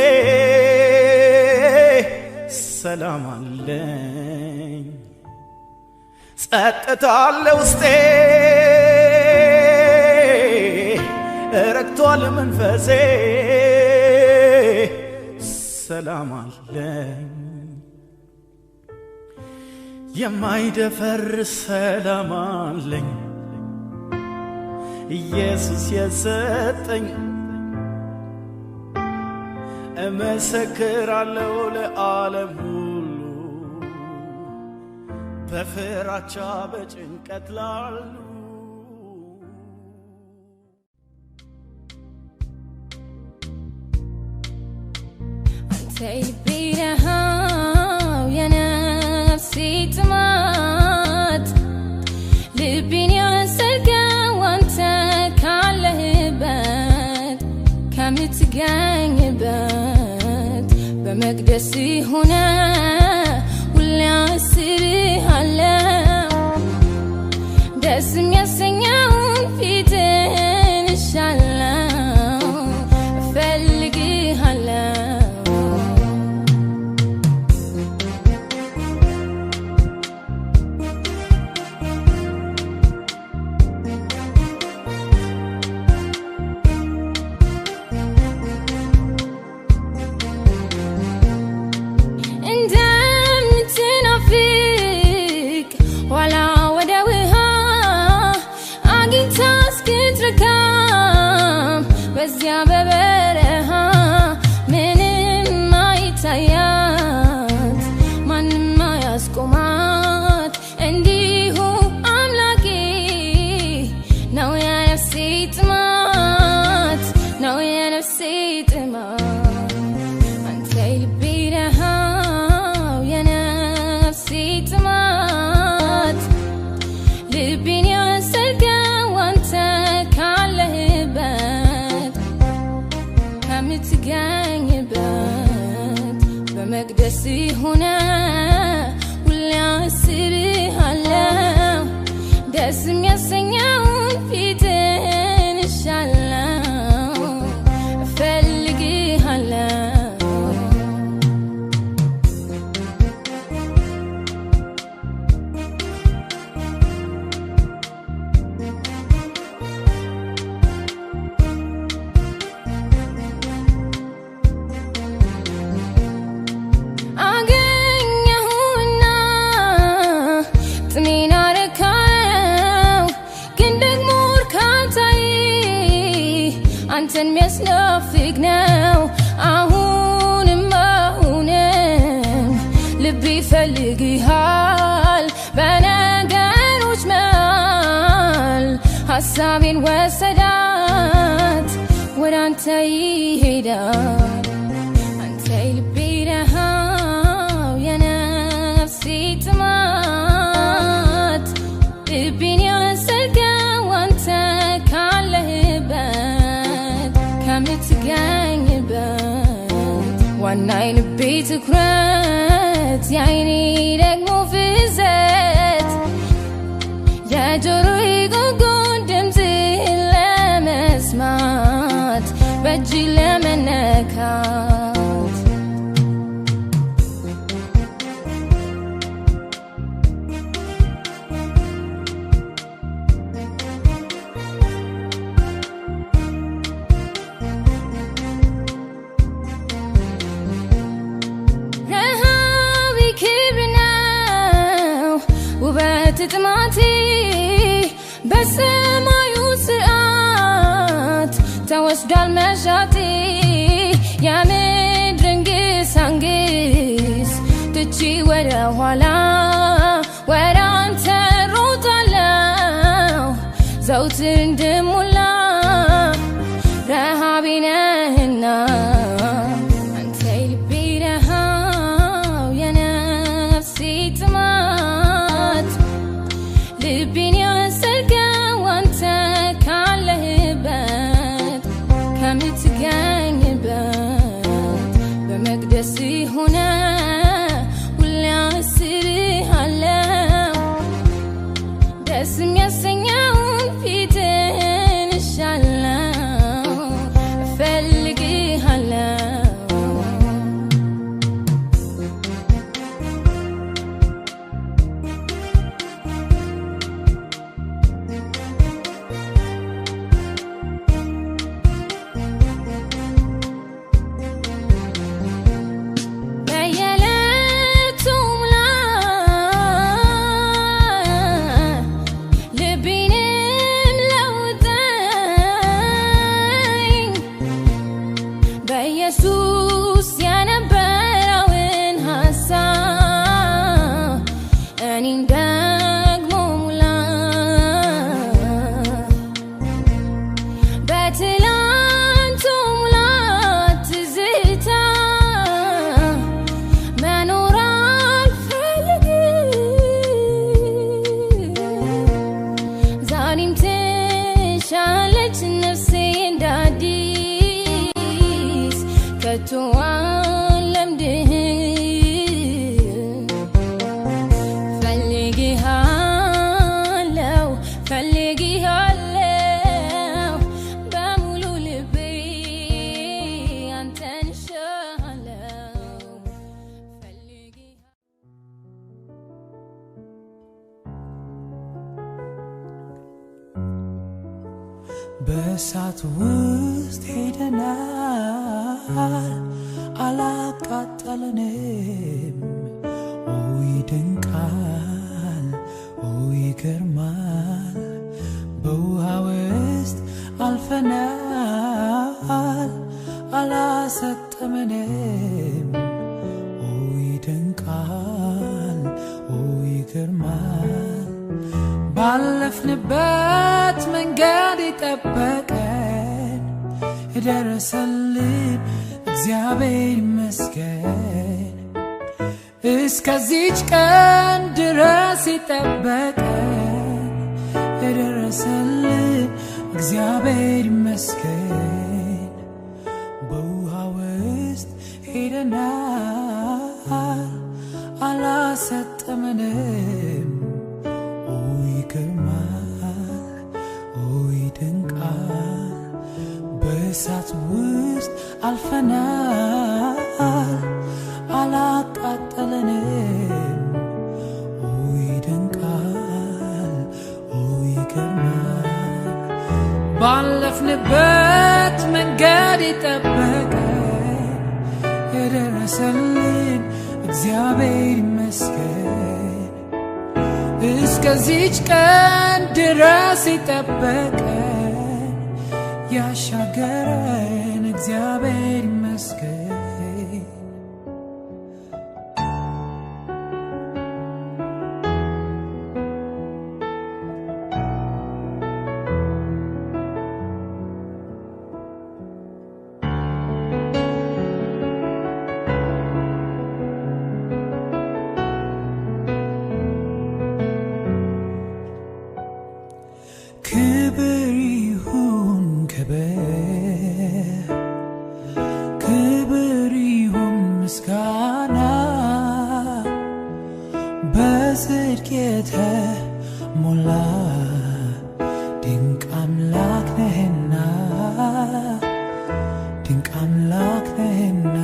ሰላም አለኝ ጸጥታለ ውስጤ ረክቷል መንፈሴ ሰላም አለኝ የማይደፈር ሰላም አለኝ ኢየሱስ የሰጠኝ እመሰክራለሁ ለዓለም ሁሉ በፍራቻ በጭንቀት ላሉ ተይብረሃው የነፍሴ ጥማት ልቤን ያሰጋው አንተ ካለህበት ከምትገኝበት በመቅደስ ሆነ ሁሌ አስብሃለሁ ደስ የሚያሰኘውን ፊትህን እሻለሁ እፈልግሃለሁ በዚያ በበረሃ ምንም አይታያት ማንም አያስቆማት እንዲሁ አምላኬ ነው የነፍሴ ጥማት ነው የነፍሴ ጥማት አንተ ልቤ ረሃው የነፍሴ ጥማት ልቤን ያሰጋው አንተ ካለህበት ከምትገኝበት በመቅደስ ሆነ ሁሌ አስብሃለሁ ደስ የሚያሰኘውን ፊትህን እሻለሁ እፈልግሃለሁ አንተን የሚያስናፍቅ ነው አሁንም ልቤ ይፈልግሃል በነገሮች መሃል ሐሳቤን ወሰዳት ወደ አንተ ይሄዳል አንተ ልቤ ረሃው የነፍሴ ጥማት ልቤን ያሰጋው አንተ ካለህበት ከምትገኝበት ዋናዬ ልቤ ትኩረት የዓይኔ ደግሞ ፍዘት የጆሮዬ ጉጉት ድምፅህን ለመስማት በእጅ ለመነካት ጥማቴ በሰማዩ ስርዓት ተወስዷል መሻቴ የምድርን ግሳንግስ ትቼ ወደ ኋላ ወደ አንተ ሮጣለሁ ዘውትር እንድሞላ ረሃቤ ነህና አንተ ልቤ ረሃው የነፍሴ ጥማት ልቤን ያሰጋው አንተ ካለህበት ከምትገኝበት በመቅደስ ሆነ ሁሌ አስብሃለሁ ደስ የሚያሰኘው በኢየሱስ የነበረውን ሐሳብ እኔን ደግሞ ሙላ በትላንቱ ሙላት ትዝታ መኖር አልፈልግም ዛሬም ትሻለች ነፍሴ እንዳዲስ ከቶ አልለምድህም ፈልግሃለሁ ፈልግሃለሁ በሙሉ ልቤ አንተን እሻለሁ በእሳት ውስጥ ሄደናል አላቃጠለንም ኦ ይደንቃል ኦ ይገርማል በውሃ ውስጥ አልፈናል አላሰጠመንም ኦ ይደንቃል ኦ ይገርማል ባለፍንበት መንገድ የጠበቀን የደረሰልን እግዚአብሔር ይመስገን እስከዚች ቀን ድረስ የጠበቀን የደረሰልን እግዚአብሔር ይመስገን በውሃ ውስጥ ሄደናል አላሰጠመንም ኦ ይገርማል ኦ ይደንቃል በእሳት ውስጥ አልፈናል አላቃጠለንም ኦ ይደንቃል ኦ ይገርማል ባለፍንበት መንገድ የጠበቀን የደረሰልን እግዚአብሔር ይመስገን እስከዚች ቀን ድረስ የጠበቀን ያሻገረን እግዚአብሔር ይመስገን ክብር ይሁን ክብር ይሁን ምስጋና በጽድቅ የተሞላ ድንቅ አምላክ ነህና ድንቅ አምላክ ነህና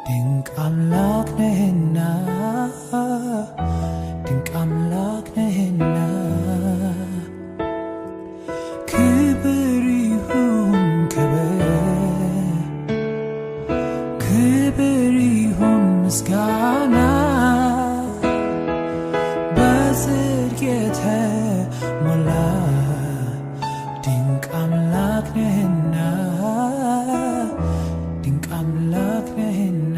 ድንቅ አምላክ ነህና ድንቅ አምላክ ነህና ክብር ይሁን ክብር ይሁን ምስጋና በጽድቅ የተሞላ ድንቅ አምላክ ነህና ድንቅ አምላክ ነህና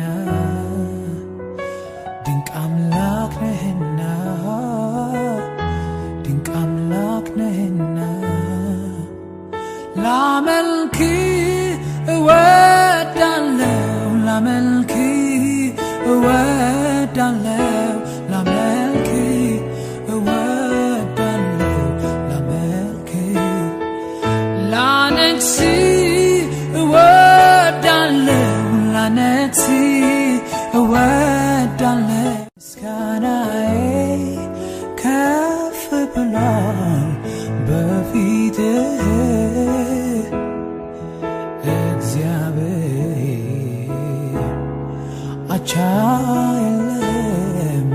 ድንቅ አምላክ ነህና ድንቅ አምላክ ነህና ላመልክ እወዳለሁ ላመልክ እወዳለሁ ላመልክ እወዳለሁ ላመልክ ላነግስ እወዳለሁ ላነግስ እወዳለሁ ምስጋናዬ ከፍ ብሏል በፊትህ እግዚአብሔር አቻ የለህም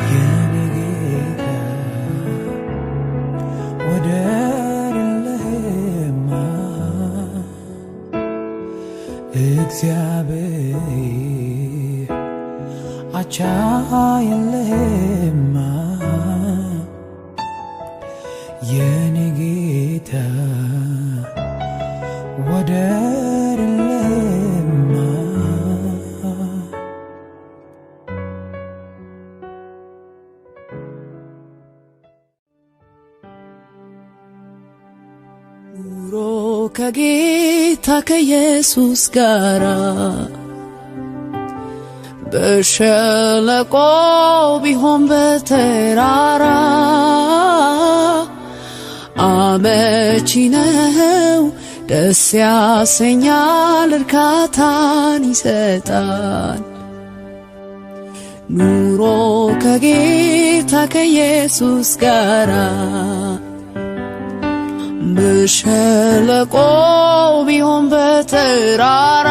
የኔ ጌታ ወደር የለህም እግዚአብሔር አቻ የለህም የኔ ጌታ ወደር የለህማ ኑሮ ከጌታ ከኢየሱስ ጋራ በሸለቆ ቢሆን በተራራ አመቺ ነው ደስ ያሰኛል እርካታን ይሰጣል ኑሮ ከጌታ ከኢየሱስ ጋራ በሸለቆ ቢሆን በተራራ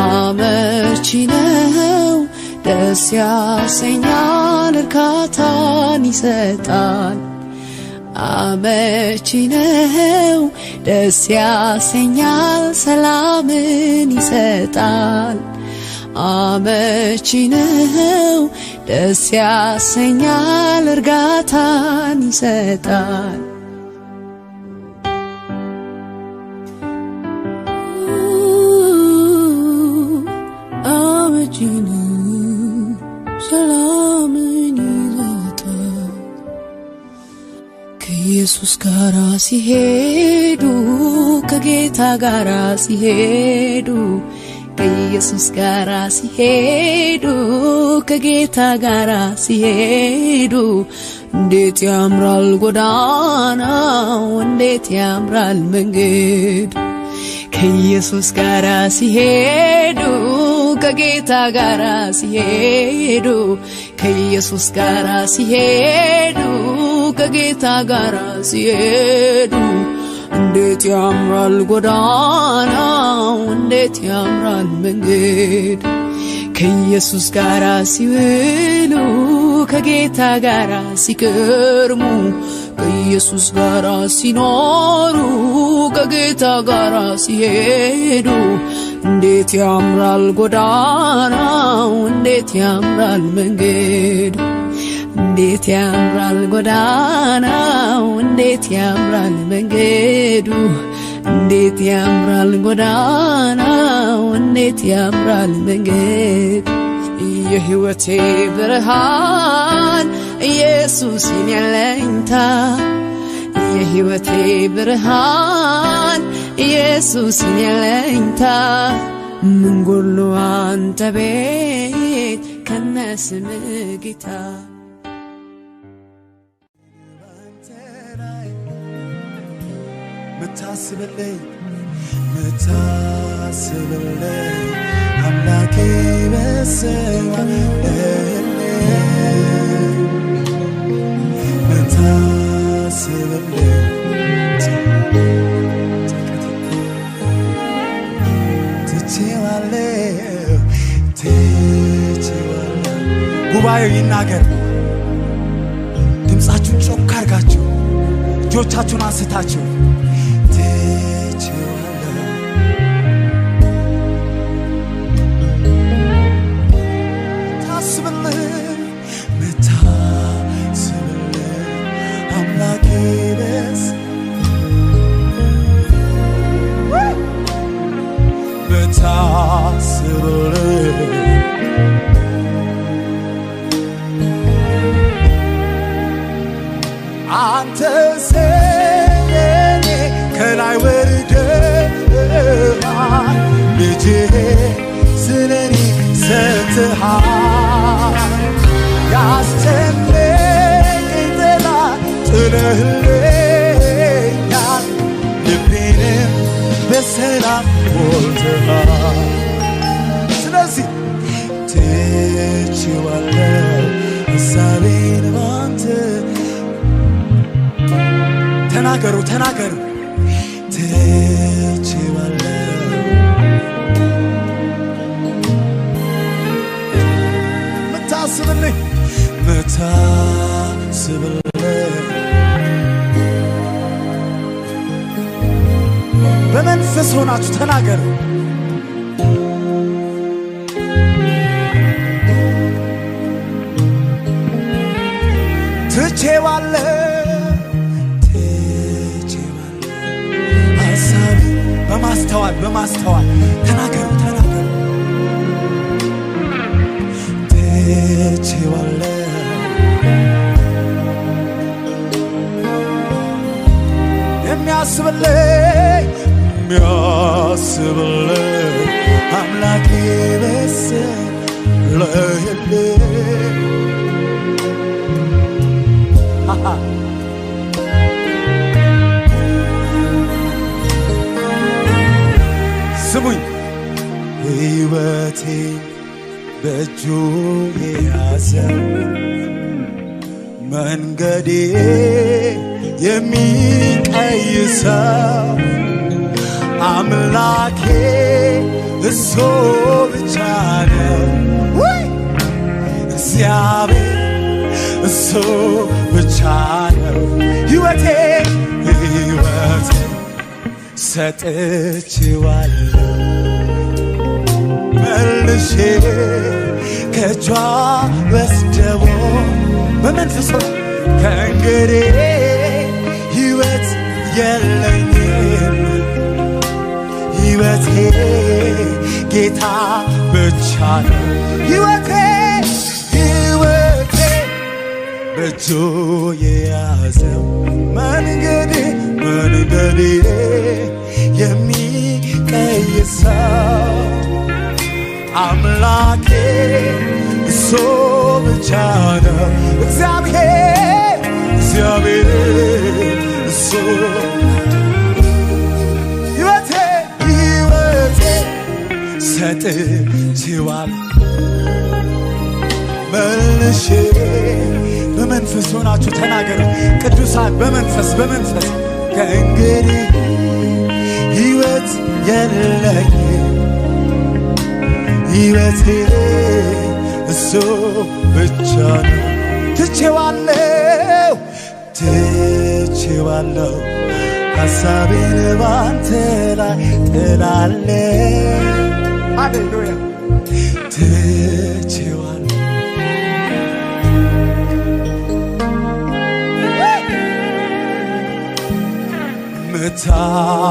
አመቺ ነው ደስ ያሰኛል እርካታን ይሰጣል አመቺ ነው ደስ ያሰኛል ሰላምን ይሰጣል አመቺ ነው ደስ ያሰኛል እርጋታን ይሰጣል አመቺ ነው ሰላምን ይሰጣል ከኢየሱስ ጋራ ሲሄዱ ከጌታ ጋራ ሲሄዱ ከኢየሱስ ጋራ ሲሄዱ ከጌታ ጋራ ሲሄዱ እንዴት ያምራል ጎዳናው እንዴት ያምራል መንገድ ከኢየሱስ ጋራ ሲሄዱ ከጌታ ጋራ ሲሄዱ ከኢየሱስ ጋራ ሲሄዱ ከጌታ ጋራ ሲሄዱ እንዴት ያምራል ጎዳናው እንዴት ያምራል መንገድ ከኢየሱስ ጋራ ሲውሉ ከጌታ ጋራ ሲከርሙ ከኢየሱስ ጋራ ሲኖሩ ከጌታ ጋራ ሲሄዱ እንዴት ያምራል ጎዳናው እንዴት ያምራል መንገድ እንዴት ያምራል ጎዳናው እንዴት ያምራል መንገዱ እንዴት ያምራል ጎዳናው እንዴት ያምራል መንገድ የሕይወቴ ብርሃን ኢየሱስ የኔ አለኝታ የሕይወቴ ብርሃን ኢየሱስ የኔ አለኝታ ምን ጎሎ አንተ ቤት ከነስምህ ጌታ ምታስብልኝ አምላኬ በሰዋለኝ ምታስብልኝ ትቼዋለሁ ጉባኤው ይናገር ድምፃችሁን ጮክ አድርጋችሁ እጆቻችሁን አንስታችሁ አንተ ሰኔ ከላይ ወርደሃል ልጄ ስለኔ ሰጥተሃል ያስጨነቀኝ ጠላት ጥለህልኛል ልቤንም በሰላም ሞልተሃል ስለዚህ ትቼዋለሁ ሐሳቤን ባንተ ተናገሩ ትቼዋለሁ ምታስብልኝ በመንፈስ ሆናችሁ ተናገሩ ትቼዋለሁ በማስተዋል ተናገሩ ትቼዋለሁ የሚያስብልኝ አምላኬ በሰለልኝ ስሙኝ ሕይወቴ በእጁ የያዘው መንገዴ የሚቀይሰው አምላኬ እሱ ብቻ ነው እግዚአብሔር እሱ ብቻ ነው ሕይወቴ ሰጥቼዋለሁ መልሼ ከእጇ ወስደው በመንፈሱ ከእንግዲህ ሕይወት የለኝም ሕይወቴ ጌታ ብቻ ነው ሕይወቴ በእጁ የያዘው መንገዴ የሚቀይሰው አምላኬ እሱ ብቻ ነው እግዚአብሔር እሱ ሕይወቴ ሰጥቼዋለሁ መልሼ በመንፈስ ሆናችሁ ተናገሩ ቅዱሳን በመንፈስ ከእንግዲህ ሕይወት የለኝም ሕይወቴ እሱ ብቻ ነው ትቼዋለሁ ሐሳቤን ባንተ ላይ ጥላለሁ ሃሌሉያ ትቼዋለሁ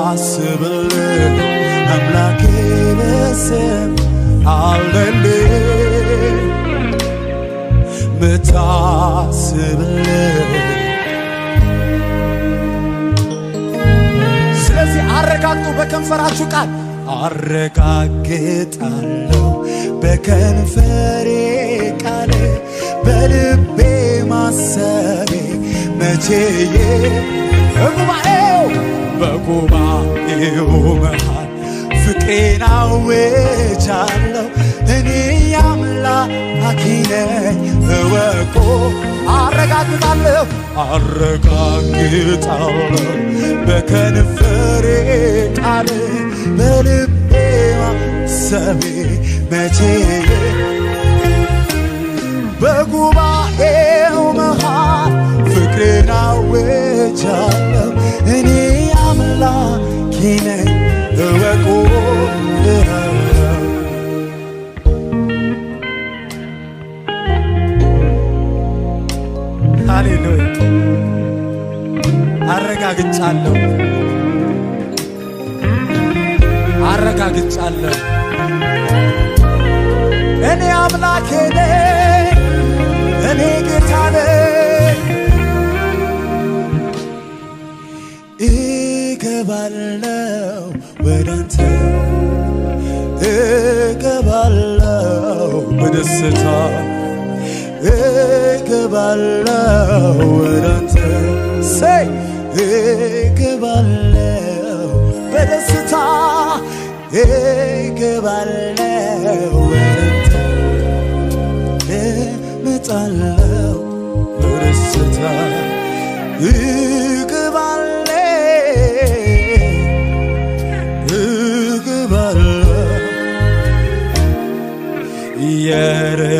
ምታስብልኝ አምላኬ በስም አለልኝ ምታስብልኝ ስለዚህ አረጋግጡ በከንፈራችሁ ቃል አረጋግጣለሁ በከንፈሬ ቃል በልቤ ማሰቤ መቼዬ በጉባኤው መሃል ፍቅሬን አውጃለሁ እኔ አምላኬ ነኝ እወቁ አረጋግጣለሁ በከንፈሬ ቃል በልቤ ማሰቤ መቼዬ በጉባኤው መሃል ፍቅሬን አውጃለሁ እኔ አምላኬ ነኝ እወቁ ሃሌሉያ አረጋግጫለሁ እኔ አምላኬ ነኝ እኔ ጌታ ነኝ እገባለሁ ወዳንተ እገባለሁ በደስታ እገባለሁ ወዳንተ ሰይ እገባለሁ በደስታ እገባለሁ ወዳንተ እመጣለሁ በደስታ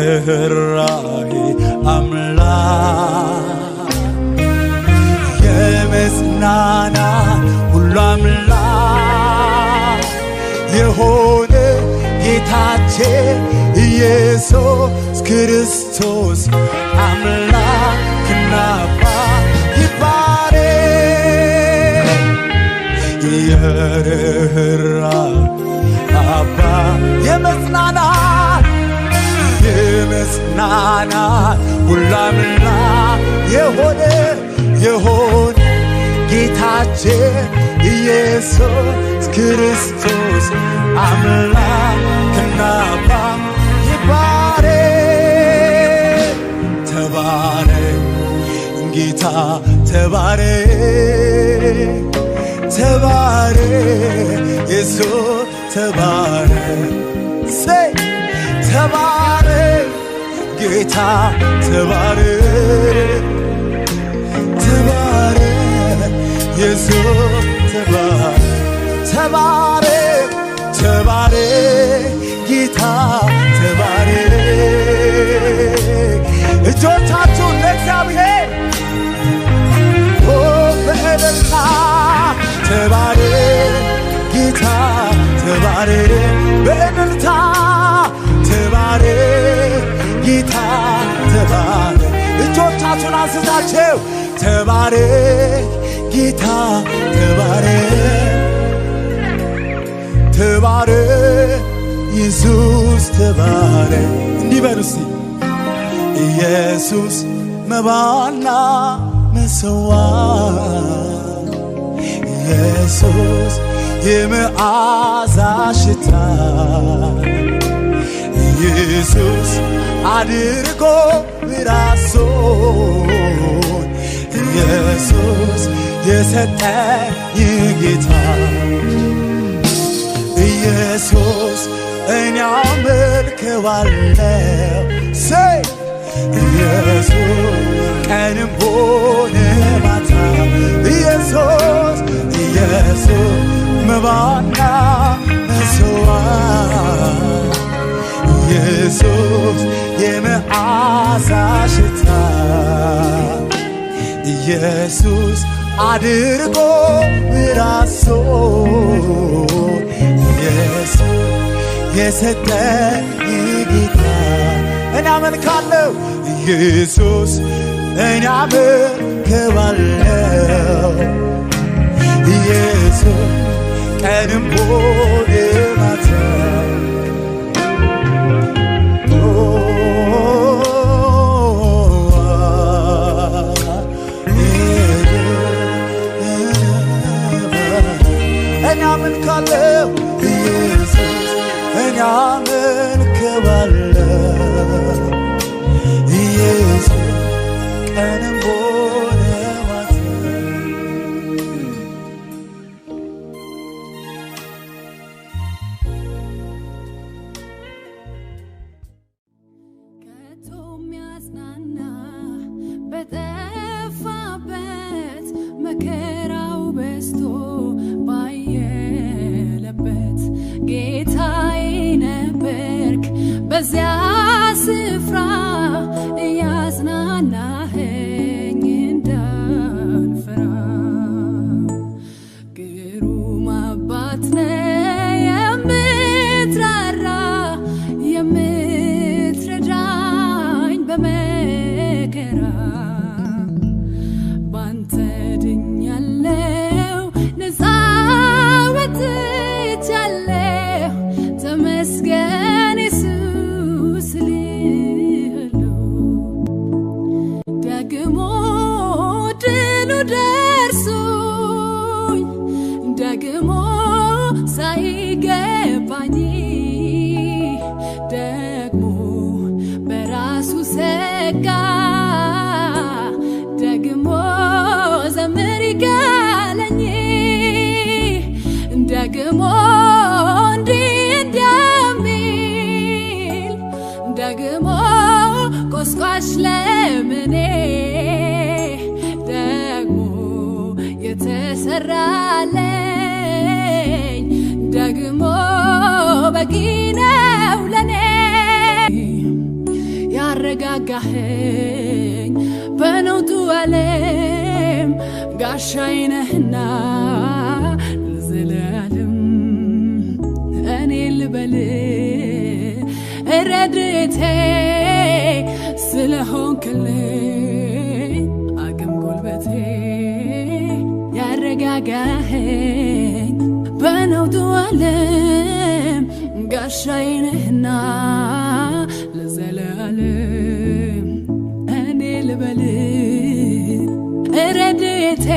የርኅራኄ አምላክ የመጽናናት ሁሉ አምላክ የሆነ ጌታችን ኢየሱስ ክርስቶስ አምላክና አባት ይባረክ የርኅራኄ አባት የመጽናናት ሁሉ አምላክ የሆነ ጌታችን ኢየሱስ ክርስቶስ አምላክና አባት ይባረክ። ተባረክ ጌታ ተባረክ፣ ተባረክ ኢየሱስ ተባረክ፣ ተባረክ ጌታ ተባረክ፣ ተባረክ ኢየሱስ ተባረክ፣ ተባረክ ተባረክ ጌታ ተባረክ። እጆቻችሁን ለእግዚአብሔር በእልልታ ተባረክ ጌታ ተባረክ፣ በእልልታ ተባረክ ጌታ ተባረክ። እጆቻችሁን አንስታችሁ ተባረክ ጌታ ተባረክ፣ ተባረክ ኢየሱስ ተባረክ። እንዲህ በሉ እስቲ ኢየሱስ መባና መሰዋት፣ ኢየሱስ የመዓዛ ሽታ፣ ኢየሱስ አድርጎ ራሱን፣ ኢየሱስ የሰጠኝ ጌታ፣ ኢየሱስ እኔ አመልከዋለሁ። ኢየሱስ ቀንም ሆነ ማታ፣ ኢየሱስ መባና መሰዋት፣ ኢየሱስ የመዓዛ ሽታ፣ ኢየሱስ አድርጎ ራሱን፣ ኢየሱስ የሰጠኝ ጌታ። እኔ አመልካለሁ ኢየሱስ እኔ አመልከዋለሁ፣ ኢየሱስ ቀንም ሆነ ማታ፣ እኔ አመልካለሁ ኢየሱስ እኔ አመልከዋለሁ፣ ኢየሱስ ቀንም ሆነ ማታ። ከቶ የሚያጽናና በጠፋበት መከራው በዝቶ ባየለበት ጌታዬ ነበርክ በዚያ ስፍራ እያጽናናኸኝ እንዳልፈራ። ግሩም አባት ነህ የምትራራ የምትረዳኝ በመከራ። ባንተ ድኛለሁ ነፃ ወጥቻለሁ ተመስገን ኢየሱስ እልሃለሁ። ደግሞ ድሉ ደርሶኝ ደግሞ ሳይገባኝ ደግሞ በራሱ ሰጋ ደግሞ ዘምር ይጋለኝ ደግሞ እንዲህ እንደሚል ደግሞ ቆስቋሽ ለምኔ ደግሞ የተሰራለኝ ደግሞ በቂ ነው ለኔ። ያረጋጋኸኝ በነውጡ ዓለም ጋሻዬ ነህና ለዘላለም እኔ ልበል ረድኤቴ ስለሆንክልኝ አቅም ጉልበቴ። ያረጋጋኸኝ በነውጡ ዓለም ጋሻዬ ነህና ለዘላለም እኔ ልበል ረድኤቴ